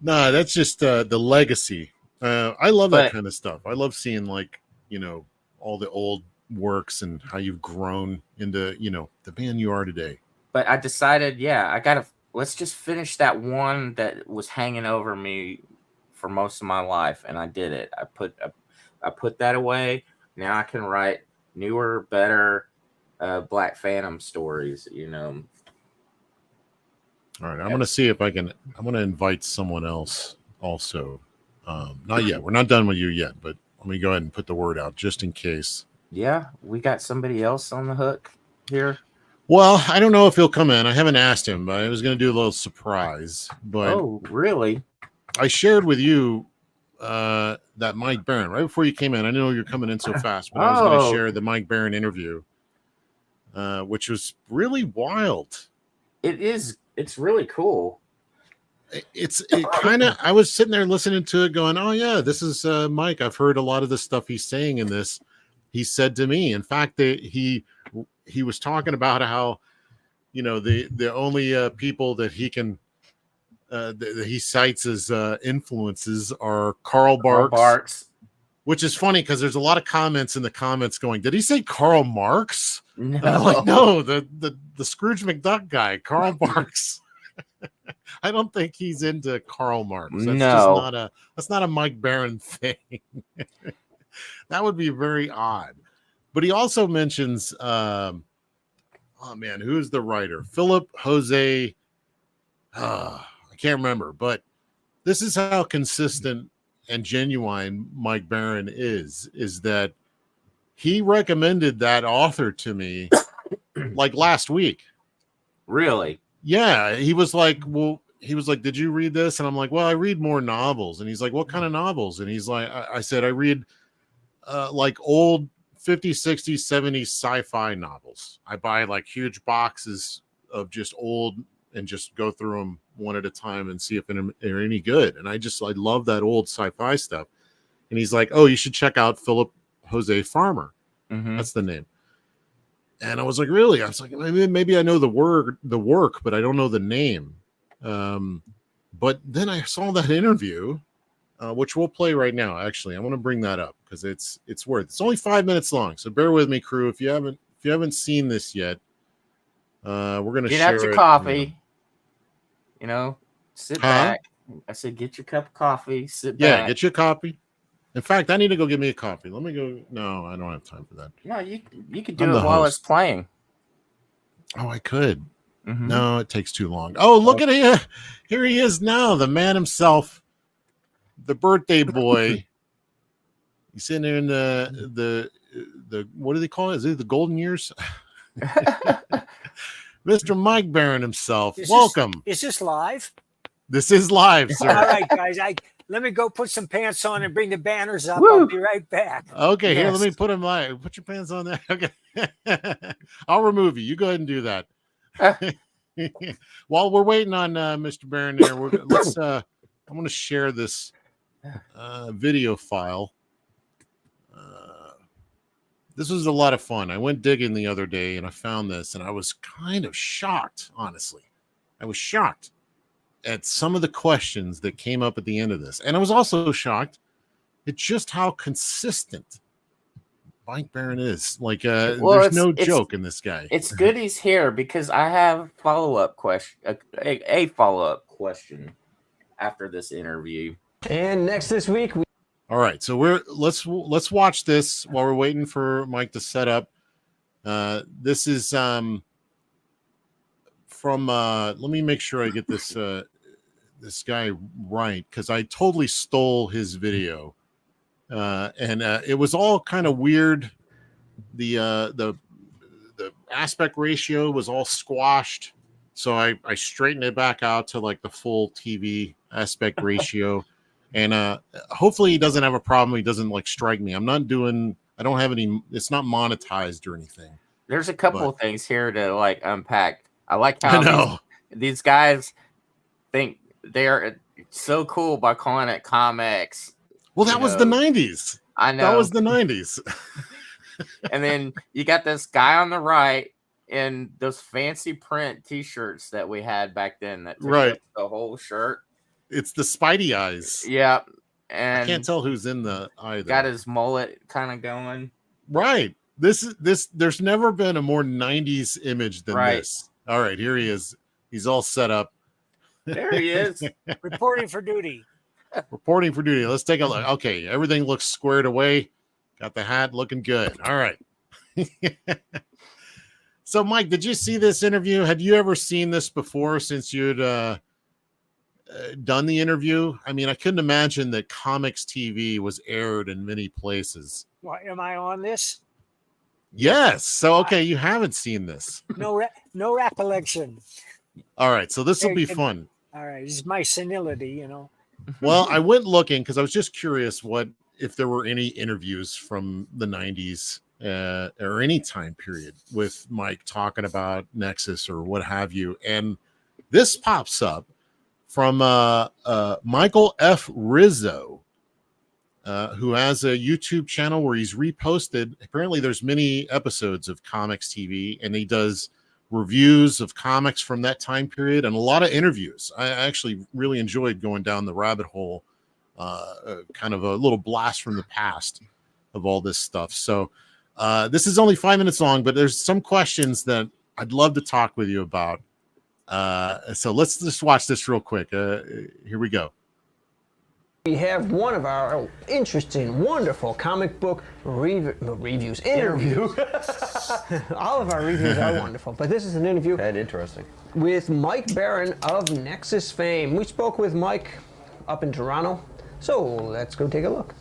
No, that's just the legacy. I love that kind of stuff. I love seeing all the old works and how you've grown into the man you are today. But I decided, let's just finish that one that was hanging over me for most of my life, and I did it. I put that away. Now I can write newer, better Black Phantom stories. All right, I'm gonna see if I can. I'm gonna invite someone else also. Not yet. We're not done with you yet, but let me go ahead and put the word out just in case. Yeah, we got somebody else on the hook here. Well, I don't know if he'll come in. I haven't asked him, but I was going to do a little surprise. But oh, really? I shared with you that Mike Barron right before you came in. I know you're coming in so fast, but I was going to share the Mike Barron interview, which was really wild. It is. It's really cool. It kind of. I was sitting there listening to it, going, "Oh yeah, this is Mike. I've heard a lot of the stuff he's saying in this." He said to me, in fact, that he was talking about how, the only people that he can that he cites as influences are Karl Barks, which is funny because there's a lot of comments in the comments going, "Did he say Karl Marx?" No, and I'm like, no, the Scrooge McDuck guy, Karl Barks. I don't think he's into Karl Marx. That's not a Mike Barron thing. That would be very odd. But he also mentions, who's the writer? Philip Jose. I can't remember, but this is how consistent and genuine Mike Barron is that he recommended that author to me like last week. Really? Yeah, he was like, well, did you read this? And I'm like, well, I read more novels. And he's like, what kind of novels? And he's like, I said, I read like old 50s, 60s, 70s sci-fi novels. I buy like huge boxes of just old and just go through them one at a time and see if they're any good. And I love that old sci-fi stuff. And he's like, oh, you should check out Philip Jose Farmer. Mm-hmm. That's the name. And I was like, really? I was like, maybe I know the work, but I don't know the name. But then I saw that interview, which we'll play right now. Actually, I want to bring that up because it's worth. It's only 5 minutes long, so bear with me, crew. If you haven't seen this yet, we're gonna get share out your it, coffee. Sit back. I said, get your cup of coffee. Sit back. Yeah, get your coffee. In fact, I need to go get me a coffee. Let me go. No, I don't have time for that. No, you could do it while it's playing. Oh, I could. Mm-hmm. No, it takes too long. Oh, look at him. Here he is now, the man himself, the birthday boy. He's sitting there in the what do they call it? Is it the golden years? Mr. Mike Barron himself. Welcome. Is this live? This is live, sir. All right, guys. Let me go put some pants on and bring the banners up. Woo. I'll be right back. Okay, Here, let me put them live. Put your pants on there. Okay. I'll remove you. You go ahead and do that. While we're waiting on Mr. Barron there, I'm going to share this video file. This was a lot of fun. I went digging the other day and I found this, and I was kind of shocked, honestly. I was shocked at some of the questions that came up at the end of this. And I was also shocked at just how consistent Mike Barron is. Like, there's no joke in this guy. It's good he's here because I have follow-up question, a follow-up question after this interview. And next this week, all right, so let's watch this while we're waiting for Mike to set up. This is from let me make sure I get this this guy right, because I totally stole his video, and it was all kind of weird. The aspect ratio was all squashed, so I straightened it back out to like the full TV aspect ratio. And hopefully he doesn't have a problem. He doesn't like strike me. I don't have any, it's not monetized or anything. There's a couple of things here to like unpack. I like how these guys think they're so cool by calling it comics. Well, that was the 90s. I know. That was the 90s. And then you got this guy on the right in those fancy print t-shirts that we had back then that took up the whole shirt. It's the Spidey eyes. Yeah. And I can't tell who's in the eye. Got his mullet kind of going. Right. There's never been a more 90s image than this. All right, here he is. He's all set up. There he is. Reporting for duty. Reporting for duty. Let's take a look. Okay, everything looks squared away. Got the hat looking good. All right. So, Mike, did you see this interview? Had you ever seen this before since you'd done the interview? I mean, I couldn't imagine that Comics TV was aired in many places. Well, am I on this? Yes. So, okay, you haven't seen this. No recollection. All right, so this will be fun. All right, this is my senility, Well, I went looking because I was just curious if there were any interviews from the 90s or any time period with Mike talking about Nexus or what have you. And this pops up from Michael F. Rizzo, who has a YouTube channel where he's reposted. Apparently, there's many episodes of Comics TV, and he does reviews of comics from that time period and a lot of interviews. I actually really enjoyed going down the rabbit hole, kind of a little blast from the past of all this stuff. So this is only 5 minutes long, but there's some questions that I'd love to talk with you about. So let's just watch this real quick. Here we go. we have one of our interesting, wonderful comic book interviews. All of our reviews are wonderful, but this is an interview. And interesting. With Mike Barron of Nexus fame. We spoke with Mike up in Toronto, so let's go take a look.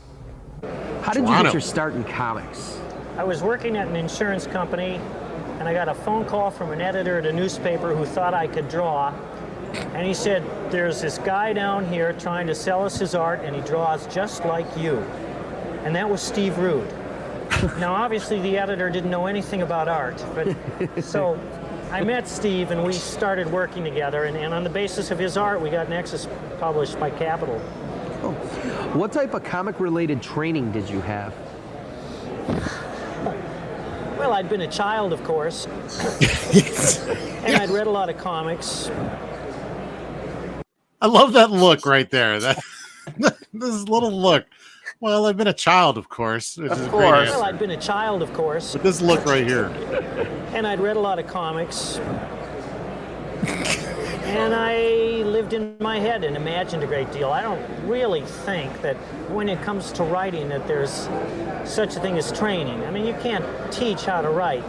How did you get your start in comics? I was working at an insurance company, and I got a phone call from an editor at a newspaper who thought I could draw. And he said, there's this guy down here trying to sell us his art, and he draws just like you. And that was Steve Rude. Now, obviously, the editor didn't know anything about art, but so I met Steve, and we started working together, and on the basis of his art, we got Nexus published by Capitol. Oh. What type of comic-related training did you have? Well, I'd been a child, of course, and I'd read a lot of comics. I love that look right there. That this little look. Well, I've been a child, of course. Which is a great answer. Well, I'd been a child, of course. But this look right here. And I'd read a lot of comics. And I lived in my head and imagined a great deal. I don't really think that when it comes to writing that there's such a thing as training. I mean, you can't teach how to write.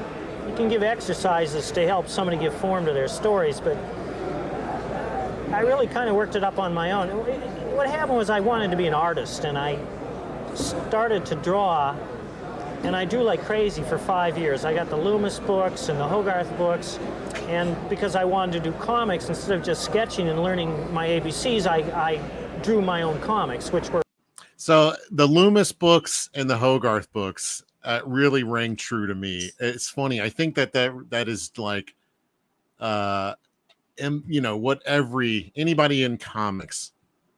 You can give exercises to help somebody give form to their stories, but I really kind of worked it up on my own. What happened was I wanted to be an artist, and I started to draw, and I drew like crazy for 5 years. I got the Loomis books and the Hogarth books, and because I wanted to do comics instead of just sketching and learning my ABCs, I drew my own comics, which were... So the Loomis books and the Hogarth books really rang true to me. It's funny. I think that is like, you know, what anybody in comics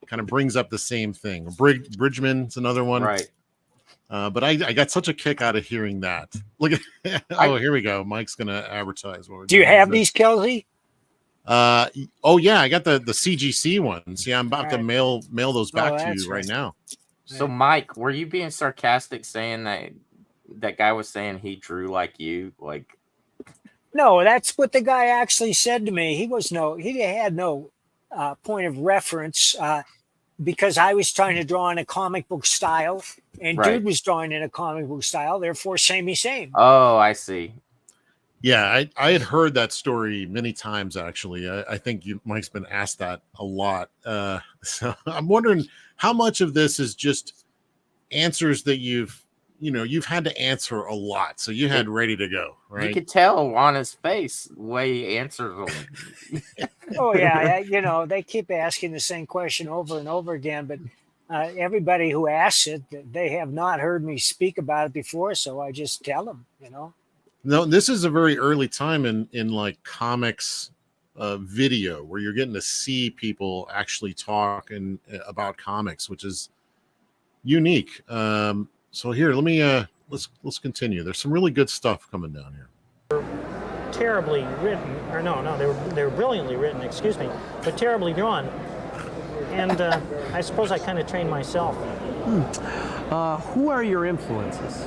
kind of brings up the same thing. Bridgman's another one. Right. But I got such a kick out of hearing that. Look at here we go. Mike's gonna advertise. Do you have these, Kelsey? Oh yeah, I got the CGC ones. Yeah, I'm about to mail those back to you right now. So Mike, were you being sarcastic saying that guy was saying he drew like you? Like, No, that's what the guy actually said to me. He had no point of reference because I was trying to draw in a comic book style, and Right. dude was drawing in a comic book style. Therefore, samey same. oh, I see. Yeah, I had heard that story many times actually. I think Mike's been asked that a lot. So I'm wondering how much of this is just answers that you've had to answer a lot, so you had ready to go, right? You could tell on his face the way he answers them. Oh yeah, they keep asking the same question over and over again, but everybody who asks it, they have not heard me speak about it before, so I just tell them, No, this is a very early time in like comics video where you're getting to see people actually talk about comics, which is unique. So here, let me let's continue. There's some really good stuff coming down here. Terribly written, or no, they were brilliantly written, excuse me, but terribly drawn. And I suppose I kind of trained myself. Who are your influences?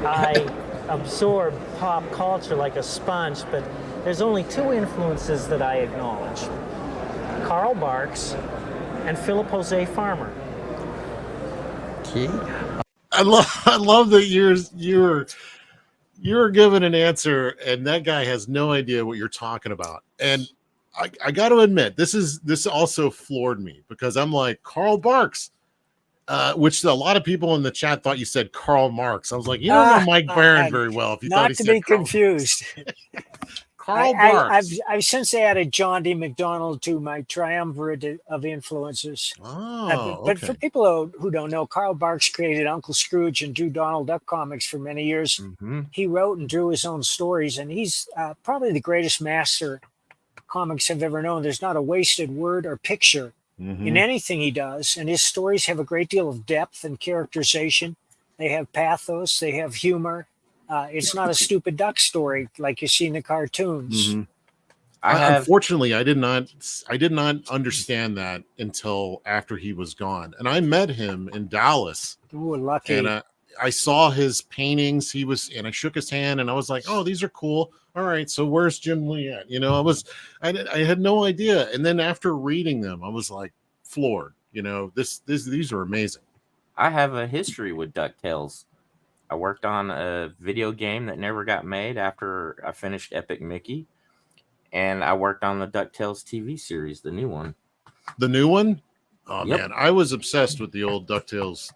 I absorb pop culture like a sponge, but there's only two influences that I acknowledge: Karl Barks and Philip Jose Farmer. Okay. I love that you're given an answer and that guy has no idea what you're talking about. And I got to admit, this also floored me because I'm like, Karl Barks, which a lot of people in the chat thought you said Karl Marx. I was like, you don't know Mike Barron very well. If you thought not he to said be confused. Karl Barks. I've since added John D. McDonald to my triumvirate of influences. Oh, but okay. for people who don't know, Karl Barks created Uncle Scrooge and drew Donald Duck comics for many years. Mm-hmm. He wrote and drew his own stories, and he's probably the greatest master comics have ever known. There's not a wasted word or picture in anything he does, and his stories have a great deal of depth and characterization. They have pathos, they have humor. It's not a stupid duck story like you see in the cartoons. Mm-hmm. Unfortunately, I did not understand that until after he was gone, and I met him in Dallas. Ooh, lucky. And I saw his paintings. And I shook his hand, and I was like, "Oh, these are cool. All right, so where's Jim Lee at?" I had no idea. And then after reading them, I was like floored. These are amazing. I have a history with DuckTales. I worked on a video game that never got made after I finished Epic Mickey, and I worked on the DuckTales TV series, the new one. The new one? Oh Yep. man, I was obsessed with the old DuckTales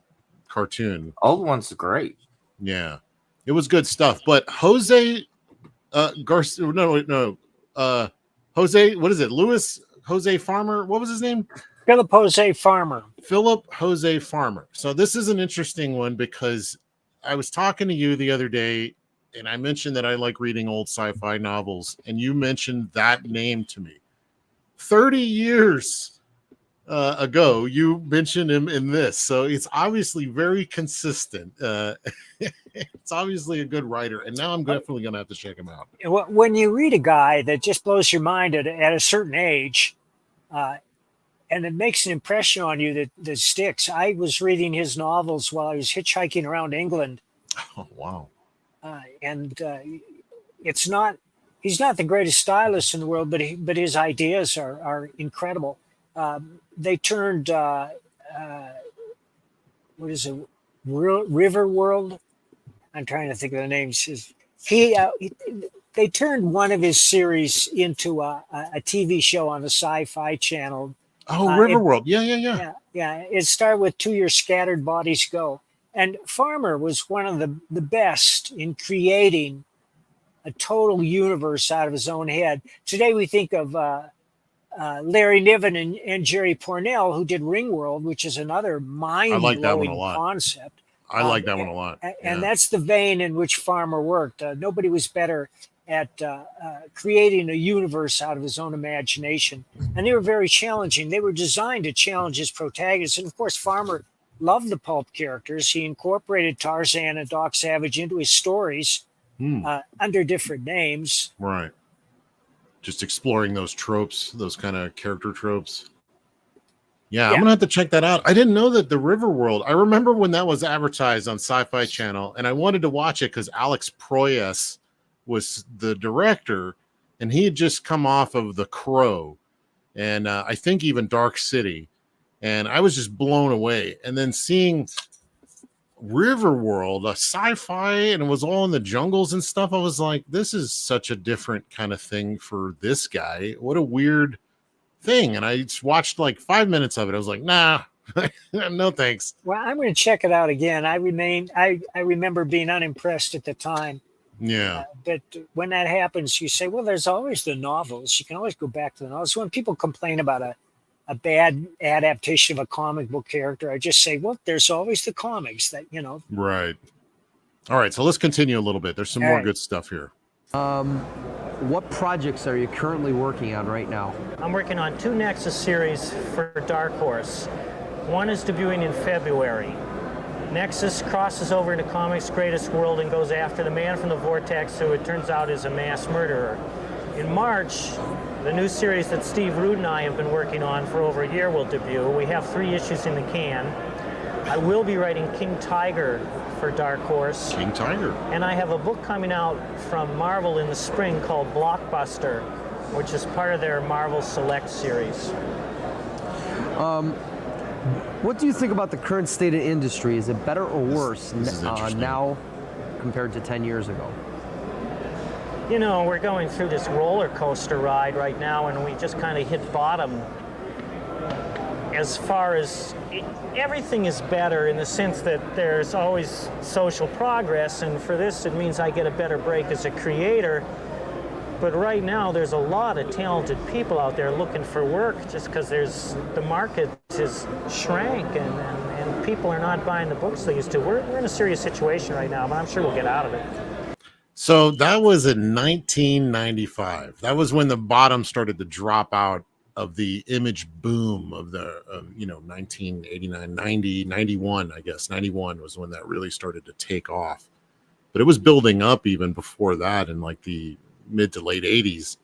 cartoon. Old one's great. Yeah, it was good stuff. But Jose Garcia, Jose, what is it? Louis Jose Farmer. What was his name? Philip Jose Farmer. Philip Jose Farmer. So this is an interesting one because I was talking to you the other day and I mentioned that I like reading old sci-fi novels, and you mentioned that name to me. 30 years ago, you mentioned him in this. So it's obviously very consistent. It's obviously a good writer, and now I'm definitely going to have to check him out. When you read a guy that just blows your mind at a certain age, and it makes an impression on you that sticks. I was reading his novels while I was hitchhiking around England. Oh, wow. It's not, he's not the greatest stylist in the world, but his ideas are incredible. They turned, what is it? River World. I'm trying to think of the names. They turned one of his series into a TV show on the Sci-Fi Channel. Oh, Riverworld. Yeah. It started with To Your Scattered Bodies Go. And Farmer was one of the best in creating a total universe out of his own head. Today we think of Larry Niven and Jerry Pournelle, who did Ringworld, which is another mind-blowing concept. I like that one a lot. And that's the vein in which Farmer worked. Nobody was better at creating a universe out of his own imagination. And they were very challenging. They were designed to challenge his protagonists. And of course, Farmer loved the pulp characters. He incorporated Tarzan and Doc Savage into his stories under different names. Right. Just exploring those tropes, those kind of character tropes. Yeah, I'm going to have to check that out. I didn't know that the Riverworld, I remember when that was advertised on Sci-Fi Channel, and I wanted to watch it because Alex Proyas was the director, and he had just come off of The Crow, and I think even Dark City, and I was just blown away. And then seeing Riverworld, a sci-fi, and it was all in the jungles and stuff, I was like, this is such a different kind of thing for this guy. What a weird thing. And I just watched like 5 minutes of it. I was like, nah, no thanks. Well, I'm going to check it out again. I remember being unimpressed at the time. Yeah. But when that happens, you say, well, there's always the novels. You can always go back to the novels. When people complain about a bad adaptation of a comic book character, I just say, well, there's always the comics that, Right. All right. So let's continue a little bit. There's some more good stuff here. What projects are you currently working on right now? I'm working on 2 Nexus series for Dark Horse. One is debuting in February. Nexus crosses over into comics' greatest world and goes after the man from the Vortex, who it turns out is a mass murderer. In March, the new series that Steve Rude and I have been working on for over a year will debut. We have 3 issues in the can. I will be writing King Tiger for Dark Horse. King Tiger. And I have a book coming out from Marvel in the spring called Blockbuster, which is part of their Marvel Select series. What do you think about the current state of industry? Is it better or worse now compared to 10 years ago? We're going through this roller coaster ride right now, and we just kind of hit bottom. As far as everything is better in the sense that there's always social progress, and for this it means I get a better break as a creator. But right now there's a lot of talented people out there looking for work just because the market has shrank and people are not buying the books they used to. We're in a serious situation right now, but I'm sure we'll get out of it. So that was in 1995. That was when the bottom started to drop out of the image boom of the 1989, 90, 91, I guess. 91 was when that really started to take off. But it was building up even before that in like the mid to late 80s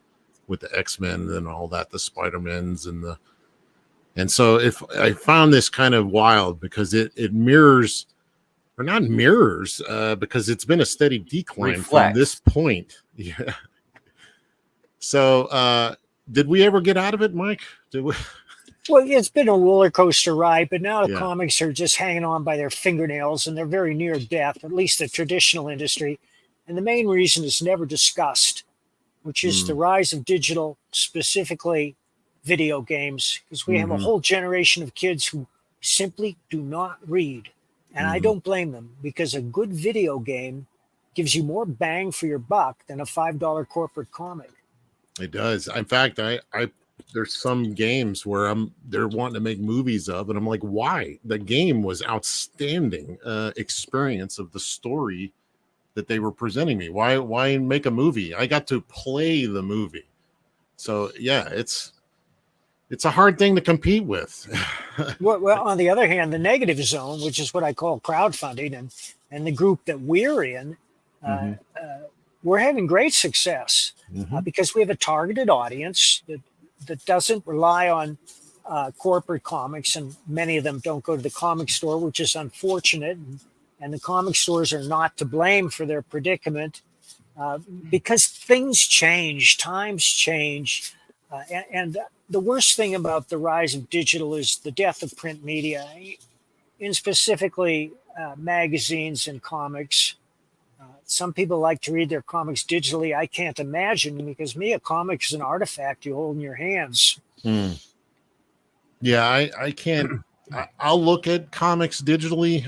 with the X-Men and all that, the Spider-Mans and so if I found this kind of wild because it mirrors, or not mirrors, because it's been a steady decline from this point. Yeah. So did we ever get out of it, Mike? Did we? Well, it's been a roller coaster ride, but now the comics are just hanging on by their fingernails and they're very near death, at least the traditional industry. And the main reason is never discussed, which is the rise of digital, specifically video games, because we have a whole generation of kids who simply do not read. And I don't blame them, because a good video game gives you more bang for your buck than a $5 corporate comic. It does. In fact, I there's some games where they're wanting to make movies of, and I'm like, why? The game was outstanding experience of the story that they were presenting me. Why make a movie? I got to play the movie. So yeah, it's a hard thing to compete with. Well, on the other hand, the negative zone, which is what I call crowdfunding, and the group that we're in, we're having great success because we have a targeted audience that doesn't rely on corporate comics, and many of them don't go to the comic store, which is unfortunate. And the comic stores are not to blame for their predicament because things change, times change. And the worst thing about the rise of digital is the death of print media, in specifically magazines and comics. Some people like to read their comics digitally. I can't imagine, because a comic is an artifact you hold in your hands. Yeah, I can't. I'll look at comics digitally,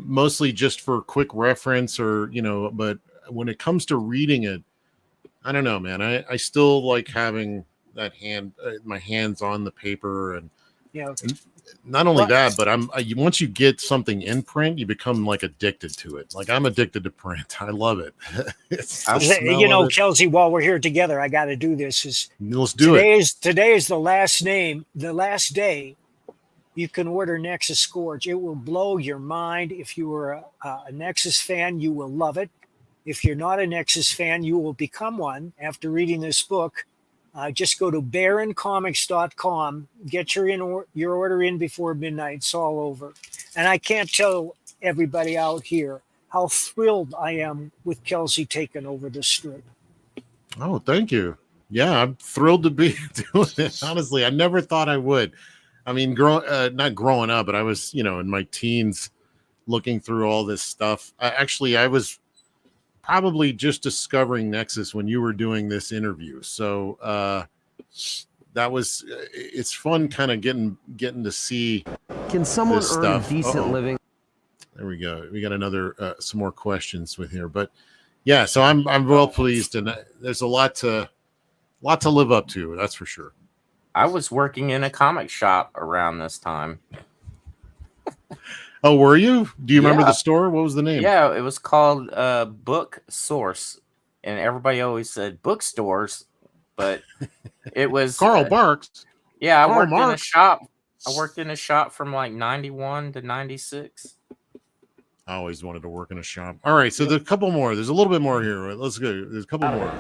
mostly just for quick reference, or but when it comes to reading it, I don't know, man. I still like having that my hands on the paper, and not only that, but once you get something in print, you become like addicted to it. Like, I'm addicted to print. I love it. Kelsey, while we're here together, I got to do this. Let's do it. Today is the last day you can order Nexus Scourge. It will blow your mind. If you are a Nexus fan, you will love it. If you're not a Nexus fan, you will become one after reading this book. Just go to baroncomics.com, get your order in before midnight. It's all over. And I can't tell everybody out here how thrilled I am with Kelsey taking over the strip. Oh, thank you. Yeah, I'm thrilled to be doing it. Honestly, I never thought I would. I mean, not growing up, but I was, in my teens looking through all this stuff. I was probably just discovering Nexus when you were doing this interview. So it's fun kind of getting to see. Can someone earn a decent living? There we go. We got another some more questions with here, but yeah. So I'm well pleased, and there's a lot to live up to. That's for sure. I was working in a comic shop around this time. Oh, were you? Do you remember the store? What was the name? Yeah, it was called Book Source, and everybody always said bookstores, but it was Carl Barks. Yeah, I worked in a shop. I worked in a shop from like 91 to 96. I always wanted to work in a shop. All right, so there's a couple more. There's a little bit more here. Let's go. There's a couple more.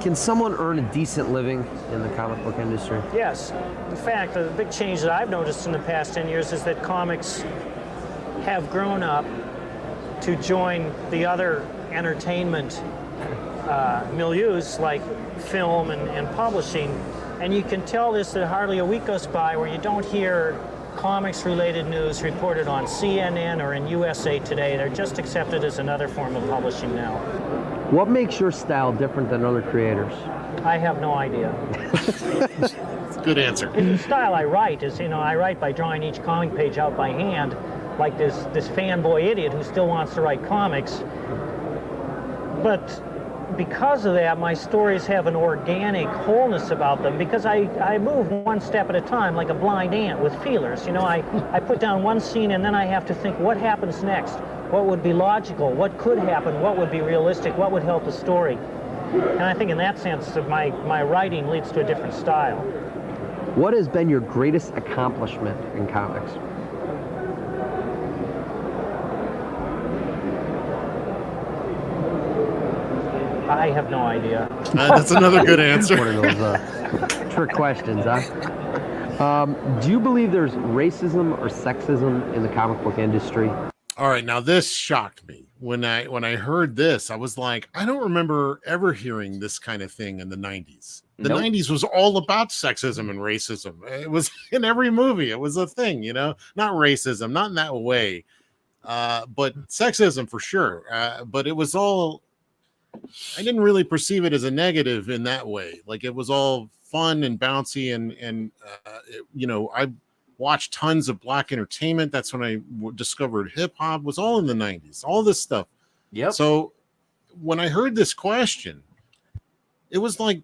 Can someone earn a decent living in the comic book industry? Yes. In fact, the big change that I've noticed in the past 10 years is that comics have grown up to join the other entertainment milieus like film and publishing. And you can tell this that hardly a week goes by where you don't hear comics-related news reported on CNN or in USA Today. They're just accepted as another form of publishing now. What makes your style different than other creators? I have no idea. That's a good answer. The style I write is, I write by drawing each comic page out by hand, like this fanboy idiot who still wants to write comics. But because of that, my stories have an organic wholeness about them, because I move one step at a time like a blind ant with feelers. I put down one scene and then I have to think, what happens next? What would be logical? What could happen? What would be realistic? What would help the story? And I think in that sense, my writing leads to a different style. What has been your greatest accomplishment in comics? I have no idea. That's another good answer. One of those trick questions, huh? Do you believe there's racism or sexism in the comic book industry? All right, now this shocked me. When I heard this, I was like, I don't remember ever hearing this kind of thing in the 90s. The 90s was all about sexism and racism. It was in every movie. It was a thing, not racism, not in that way, but sexism for sure. But it was all, I didn't really perceive it as a negative in that way. Like, it was all fun and bouncy, and watched tons of black entertainment. That's when I discovered hip hop. Was all in the 90s. All this stuff. Yep. So when I heard this question, it was like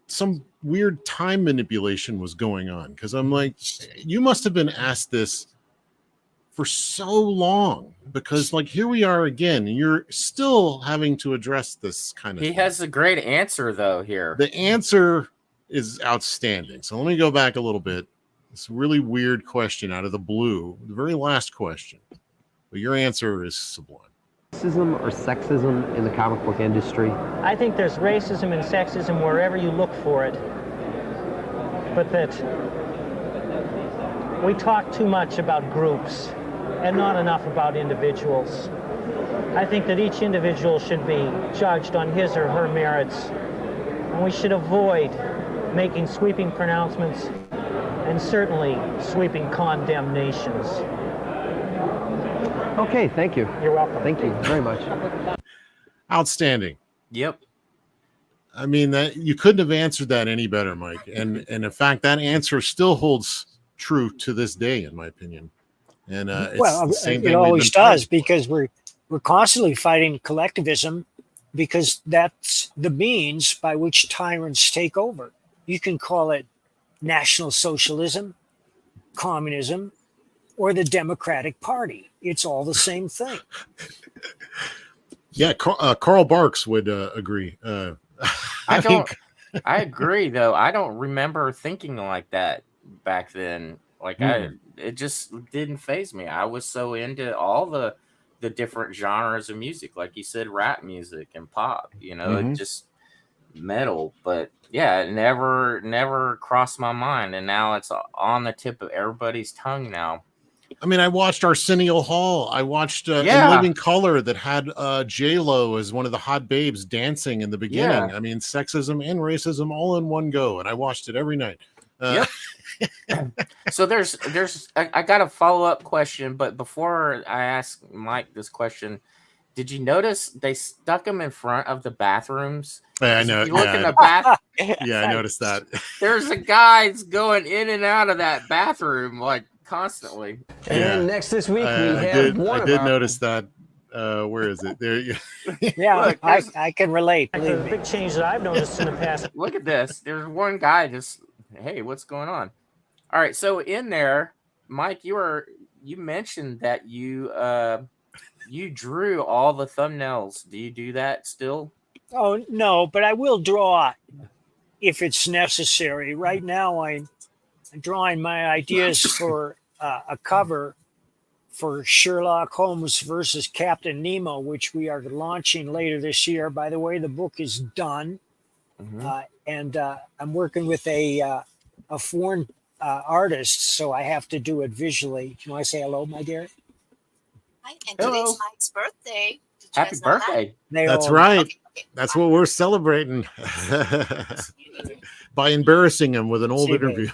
some weird time manipulation was going on, because I'm like, you must have been asked this for so long, because like here we are again, and you're still having to address this kind of He thing. has a great answer though here. The answer is outstanding. So let me go back a little bit. It's a really weird question out of the blue, the very last question, but your answer is sublime. Racism or sexism in the comic book industry? I think there's racism and sexism wherever you look for it, but that we talk too much about groups and not enough about individuals. I think that each individual should be judged on his or her merits, and we should avoid making sweeping pronouncements and certainly sweeping condemnations. Okay, thank you. You're welcome. Thank you very much. Outstanding. Yep. I mean, that you couldn't have answered that any better, Mike. And in fact, that answer still holds true to this day, in my opinion. And it's the same thing it always we've been does, fighting. because we're constantly fighting collectivism, because that's the means by which tyrants take over. You can call it National Socialism, communism, or the Democratic Party. It's all the same thing. Yeah, Karl Barks would agree. I don't. I agree, though. I don't remember thinking like that back then. Like it just didn't faze me. I was so into all the different genres of music, like you said, rap music and pop. You know, it just metal. But yeah, it never crossed my mind, and now it's on the tip of everybody's tongue now. I mean, I watched Arsenio Hall. I watched In Living Color that had J-Lo as one of the hot babes dancing in the beginning. Yeah. I mean, sexism and racism all in one go, and I watched it every night. Yep. So there's I got a follow-up question, but before I ask Mike this question, did you notice they stuck him in front of the bathrooms? I know. If you look in the bath. Yeah, I noticed that. There's a guy going in and out of that bathroom like constantly. And then next this week we have one I did notice that. Where is it? There you Yeah, Look, I can relate. The Believe me. big change that I've noticed in the past. Look at this. There's one guy just, hey, what's going on? All right, so in there, Mike, you mentioned that you drew all the thumbnails. Do you do that still? Oh, no, but I will draw if it's necessary. Right now, I'm drawing my ideas for a cover for Sherlock Holmes versus Captain Nemo, which we are launching later this year. By the way, the book is done, and I'm working with a foreign artist, so I have to do it visually. Can I say hello, my dear? Hi, and Hello. today's Mike's birthday. Did you Happy guys know that? birthday. That's all- right. Okay. That's what we're celebrating by embarrassing him with an old See, interview,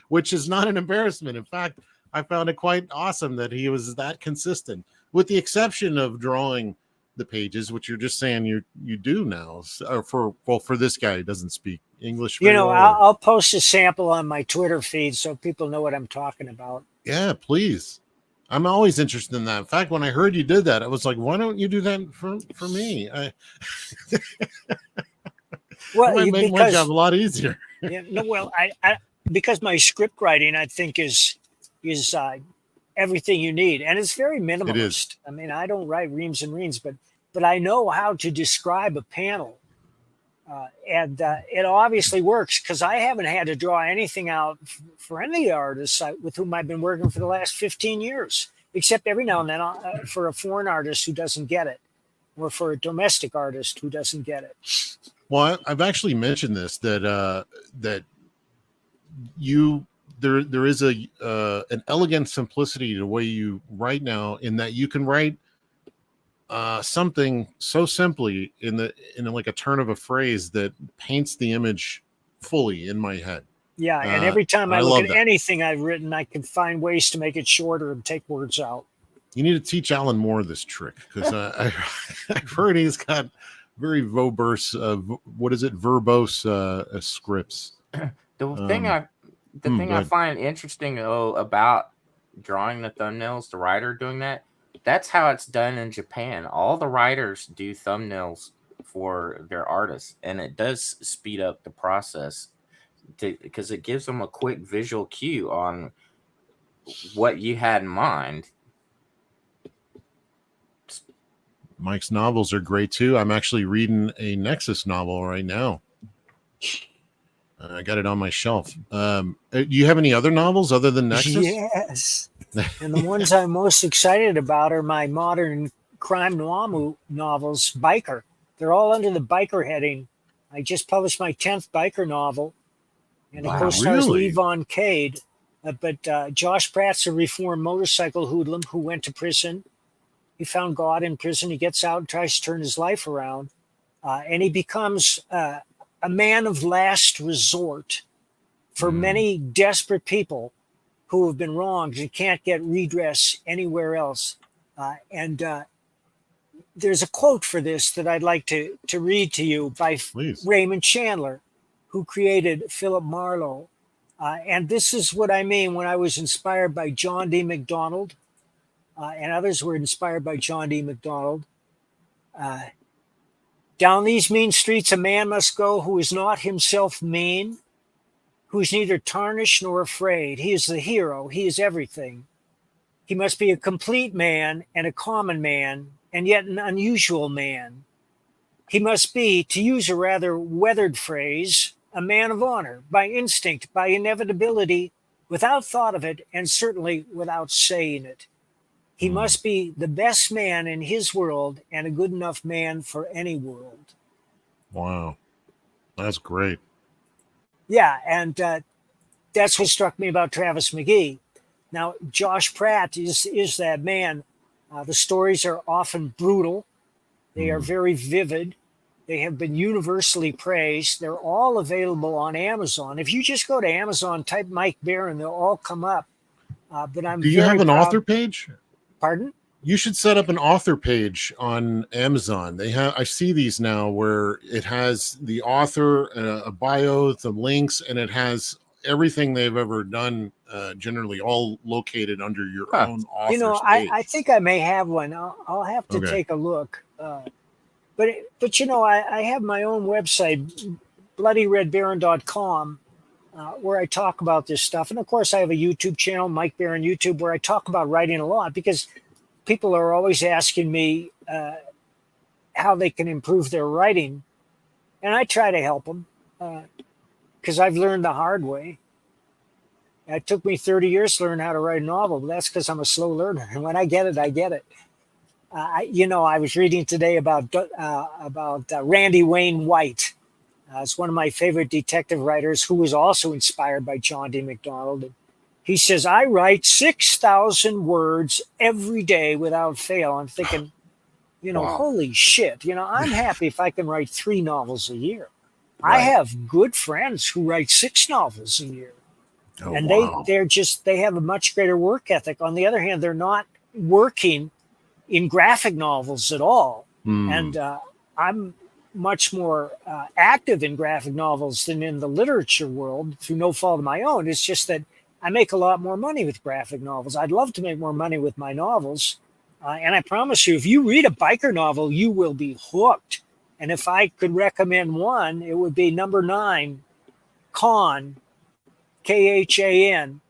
which is not an embarrassment. In fact, I found it quite awesome that he was that consistent, with the exception of drawing the pages, which you're just saying you do now. For this guy who doesn't speak English. You very know, well. I'll post a sample on my Twitter feed so people know what I'm talking about. Yeah, please. I'm always interested in that. In fact, when I heard you did that, I was like, why don't you do that for me? Well, It might make my job a lot easier. yeah, no, well, I because my script writing, I think is everything you need, and it's very minimalist. I mean, I don't write reams and reams, but I know how to describe a panel, and it obviously works because I haven't had to draw anything out for any of the artists with whom I've been working for the last 15 years, except every now and then for a foreign artist who doesn't get it, or for a domestic artist who doesn't get it. Well, I've actually mentioned this that there is an elegant simplicity to the way you write now, in that you can write something so simply in like a turn of a phrase that paints the image fully in my head. Yeah, and every time I I look love at that. anything I've written, I can find ways to make it shorter and take words out. You need to teach Alan Moore this trick, because I've heard he's got very verbose scripts. The thing The thing I But find interesting though about drawing the thumbnails, the writer doing that, that's how it's done in Japan. All the writers do thumbnails for their artists, and it does speed up the process because it gives them a quick visual cue on what you had in mind. Mike's novels are great too. I'm actually reading a Nexus novel right now. I got it on my shelf. Do you have any other novels other than Nexus? Yes. And the ones I'm most excited about are my modern crime noir novels, Biker. They're all under the Biker heading. I just published my 10th Biker novel, and it Wow, co-stars really? Levon Cade. But Josh Pratt's a reformed motorcycle hoodlum who went to prison. He found God in prison. He gets out and tries to turn his life around. And he becomes a man of last resort for many desperate people who have been wronged and can't get redress anywhere else. And there's a quote for this that I'd like to read to you by Please. Raymond Chandler, who created Philip Marlowe. And this is what I mean when I was inspired by John D. MacDonald, and others were inspired by John D. MacDonald. Down these mean streets a man must go who is not himself mean, who is neither tarnished nor afraid. He is the hero. He is everything. He must be a complete man and a common man, and yet an unusual man. He must be, to use a rather weathered phrase, a man of honor, by instinct, by inevitability, without thought of it, and certainly without saying it. He must be the best man in his world and a good enough man for any world. Wow. That's great. Yeah, and that's what struck me about Travis McGee. Now, Josh Pratt is that man. The stories are often brutal. They are very vivid. They have been universally praised. They're all available on Amazon. If you just go to Amazon, type Mike Barron, they'll all come up. But I'm Do you very have an proud- author page? Pardon? You should set up an author page on Amazon. They have, I see these now where it has the author, a bio, the links, and it has everything they've ever done, generally all located under your own author's You know, page. I think I may have one. I'll have to Okay. take a look. But you know, I have my own website, bloodyredbaron.com, where I talk about this stuff. And of course, I have a YouTube channel, Mike Barron YouTube, where I talk about writing a lot because people are always asking me how they can improve their writing. And I try to help them because I've learned the hard way. It took me 30 years to learn how to write a novel, but that's because I'm a slow learner. And when I get it, I get it. I was reading today about Randy Wayne White. It's one of my favorite detective writers who was also inspired by John D. MacDonald. And he says, I write 6,000 words every day without fail. I'm thinking, holy shit. I'm happy if I can write 3 novels a year. Right. I have good friends who write 6 novels a year. Oh, and wow. they have a much greater work ethic. On the other hand, they're not working in graphic novels at all. And I'm much more active in graphic novels than in the literature world through no fault of my own. It's just that I make a lot more money with graphic novels. I'd love to make more money with my novels. And I promise you, if you read a biker novel, you will be hooked. And if I could recommend one, it would be number 9, Khan, Khan,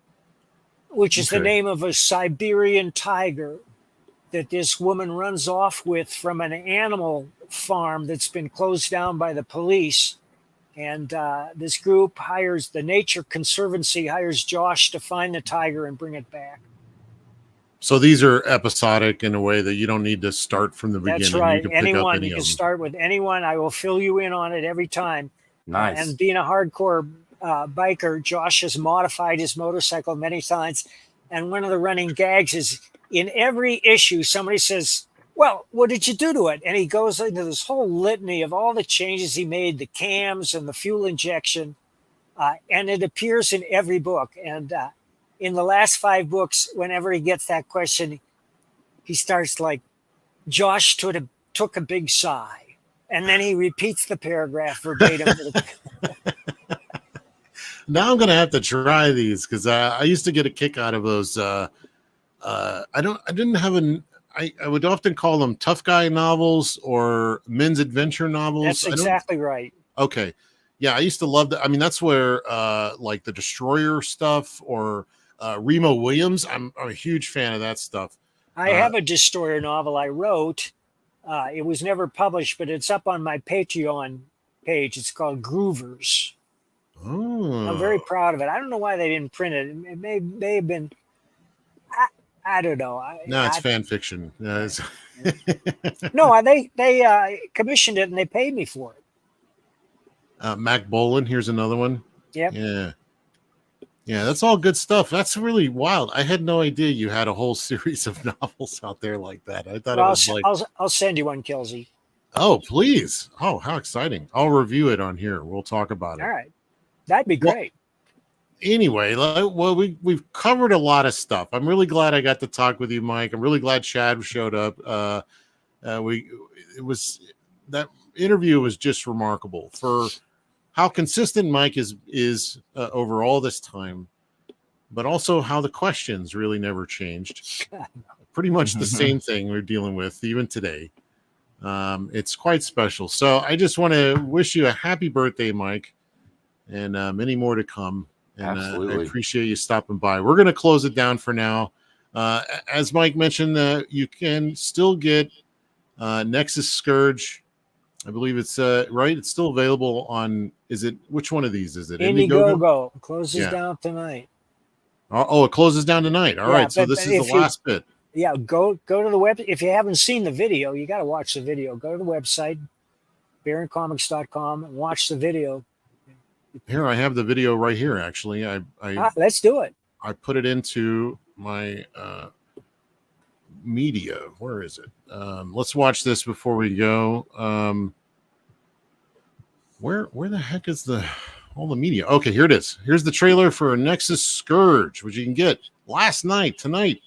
which is the name of a Siberian tiger that this woman runs off with from an animal farm that's been closed down by the police. And this group the Nature Conservancy hires Josh to find the tiger and bring it back. So these are episodic in a way that you don't need to start from the beginning. That's right. You can pick up any You can of them. start with anyone. I will fill you in on it every time. Nice. And being a hardcore biker, Josh has modified his motorcycle many times. And one of the running gags is in every issue, somebody says, well, what did you do to it? And he goes into this whole litany of all the changes he made, the cams and the fuel injection. And it appears in every book. And in the last 5 books, whenever he gets that question, he starts like, Josh took a big sigh. And then he repeats the paragraph verbatim. Now I'm gonna have to try these because I used to get a kick out of those. I would often call them tough guy novels or men's adventure novels. That's exactly right. Okay. Yeah, I used to love that. I mean, that's where like the Destroyer stuff or Remo Williams. I'm a huge fan of that stuff. I have a Destroyer novel I wrote. It was never published, but it's up on my Patreon page. It's called Groovers. Oh. I'm very proud of it. I don't know why they didn't print it. It may have been. I don't know. No, it's fan fiction. No, they commissioned it and they paid me for it. Mac Bolan, here's another one. Yep. Yeah, that's all good stuff. That's really wild. I had no idea you had a whole series of novels out there like that. I thought it was like I'll send you one, Kelsey. Oh, please. Oh, how exciting. I'll review it on here. We'll talk about it. All right. That'd be great. Anyway, well, we've covered a lot of stuff. I'm really glad I got to talk with you, Mike. I'm really glad Chad showed up. That interview was just remarkable for how consistent Mike is over all this time, but also how the questions really never changed. Pretty much the same thing we're dealing with even today. It's quite special. So I just want to wish you a happy birthday, Mike, and many more to come. And I appreciate you stopping by. We're going to close it down for now. As Mike mentioned, you can still get Nexus Scourge. I believe it's right. It's still available on. Which one of these is it? Indiegogo closes down tonight. Oh, it closes down tonight. All right. So this is the last bit. Yeah, go to the web. If you haven't seen the video, you got to watch the video. Go to the website, baroncomics.com, and watch the video. Here, I have the video right here. Actually, let's do it. I put it into my media. Where is it? Let's watch this before we go. Where the heck is all the media? Okay, here it is. Here's the trailer for Nexus Scourge, which you can get tonight.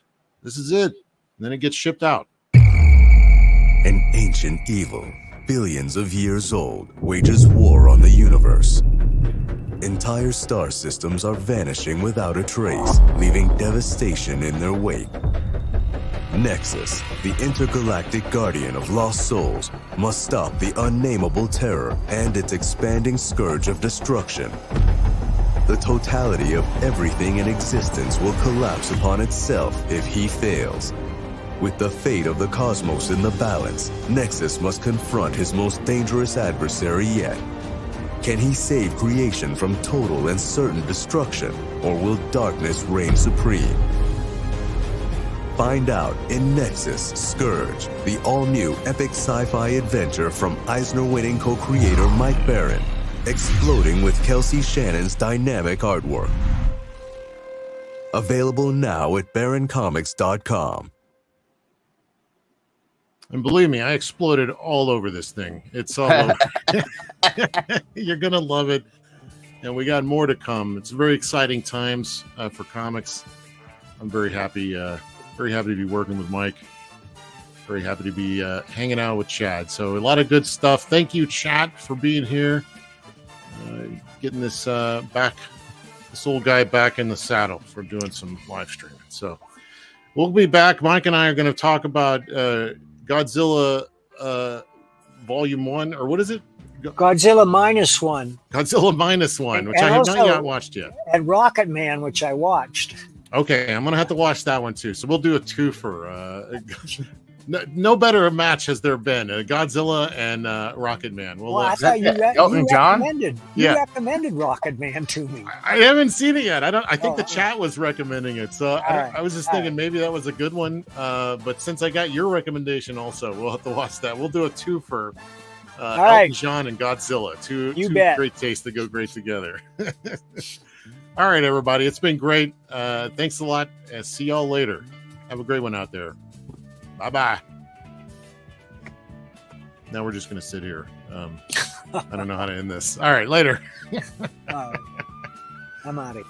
This is it. And then it gets shipped out. An ancient evil, billions of years old, wages war on the universe. Entire star systems are vanishing without a trace, leaving devastation in their wake. Nexus, the intergalactic guardian of lost souls, must stop the unnameable terror and its expanding scourge of destruction. The totality of everything in existence will collapse upon itself if he fails. With the fate of the cosmos in the balance, Nexus must confront his most dangerous adversary yet. Can he save creation from total and certain destruction, or will darkness reign supreme? Find out in Nexus Scourge, the all-new epic sci-fi adventure from Eisner-winning co-creator Mike Baron, exploding with Kelsey Shannon's dynamic artwork. Available now at baroncomics.com. And believe me, I exploded all over this thing. It's all over. You're going to love it. And we got more to come. It's very exciting times for comics. I'm very happy to be working with Mike. Very happy to be hanging out with Chad. So a lot of good stuff. Thank you, Chad, for being here. Getting this old guy back in the saddle for doing some live streaming. So we'll be back. Mike and I are going to talk about Godzilla Volume 1, or what is it? Godzilla -1. Godzilla -1, which I have not yet watched yet. And Rocket Man, which I watched. Okay, I'm going to have to watch that one too. So we'll do a twofer. No better a match has there been. Godzilla and Rocket Man. I thought you recommended. Yeah. You recommended Rocket Man to me. I haven't seen it yet. I think the chat was recommending it. So I was just thinking maybe that was a good one. But since I got your recommendation also, we'll have to watch that. We'll do a twofer. Elton John and Godzilla. Two great tastes that go great together. All right, everybody. It's been great. Thanks a lot. And see y'all later. Have a great one out there. Bye-bye. Now we're just going to sit here. I don't know how to end this. All right, later. I'm out of here.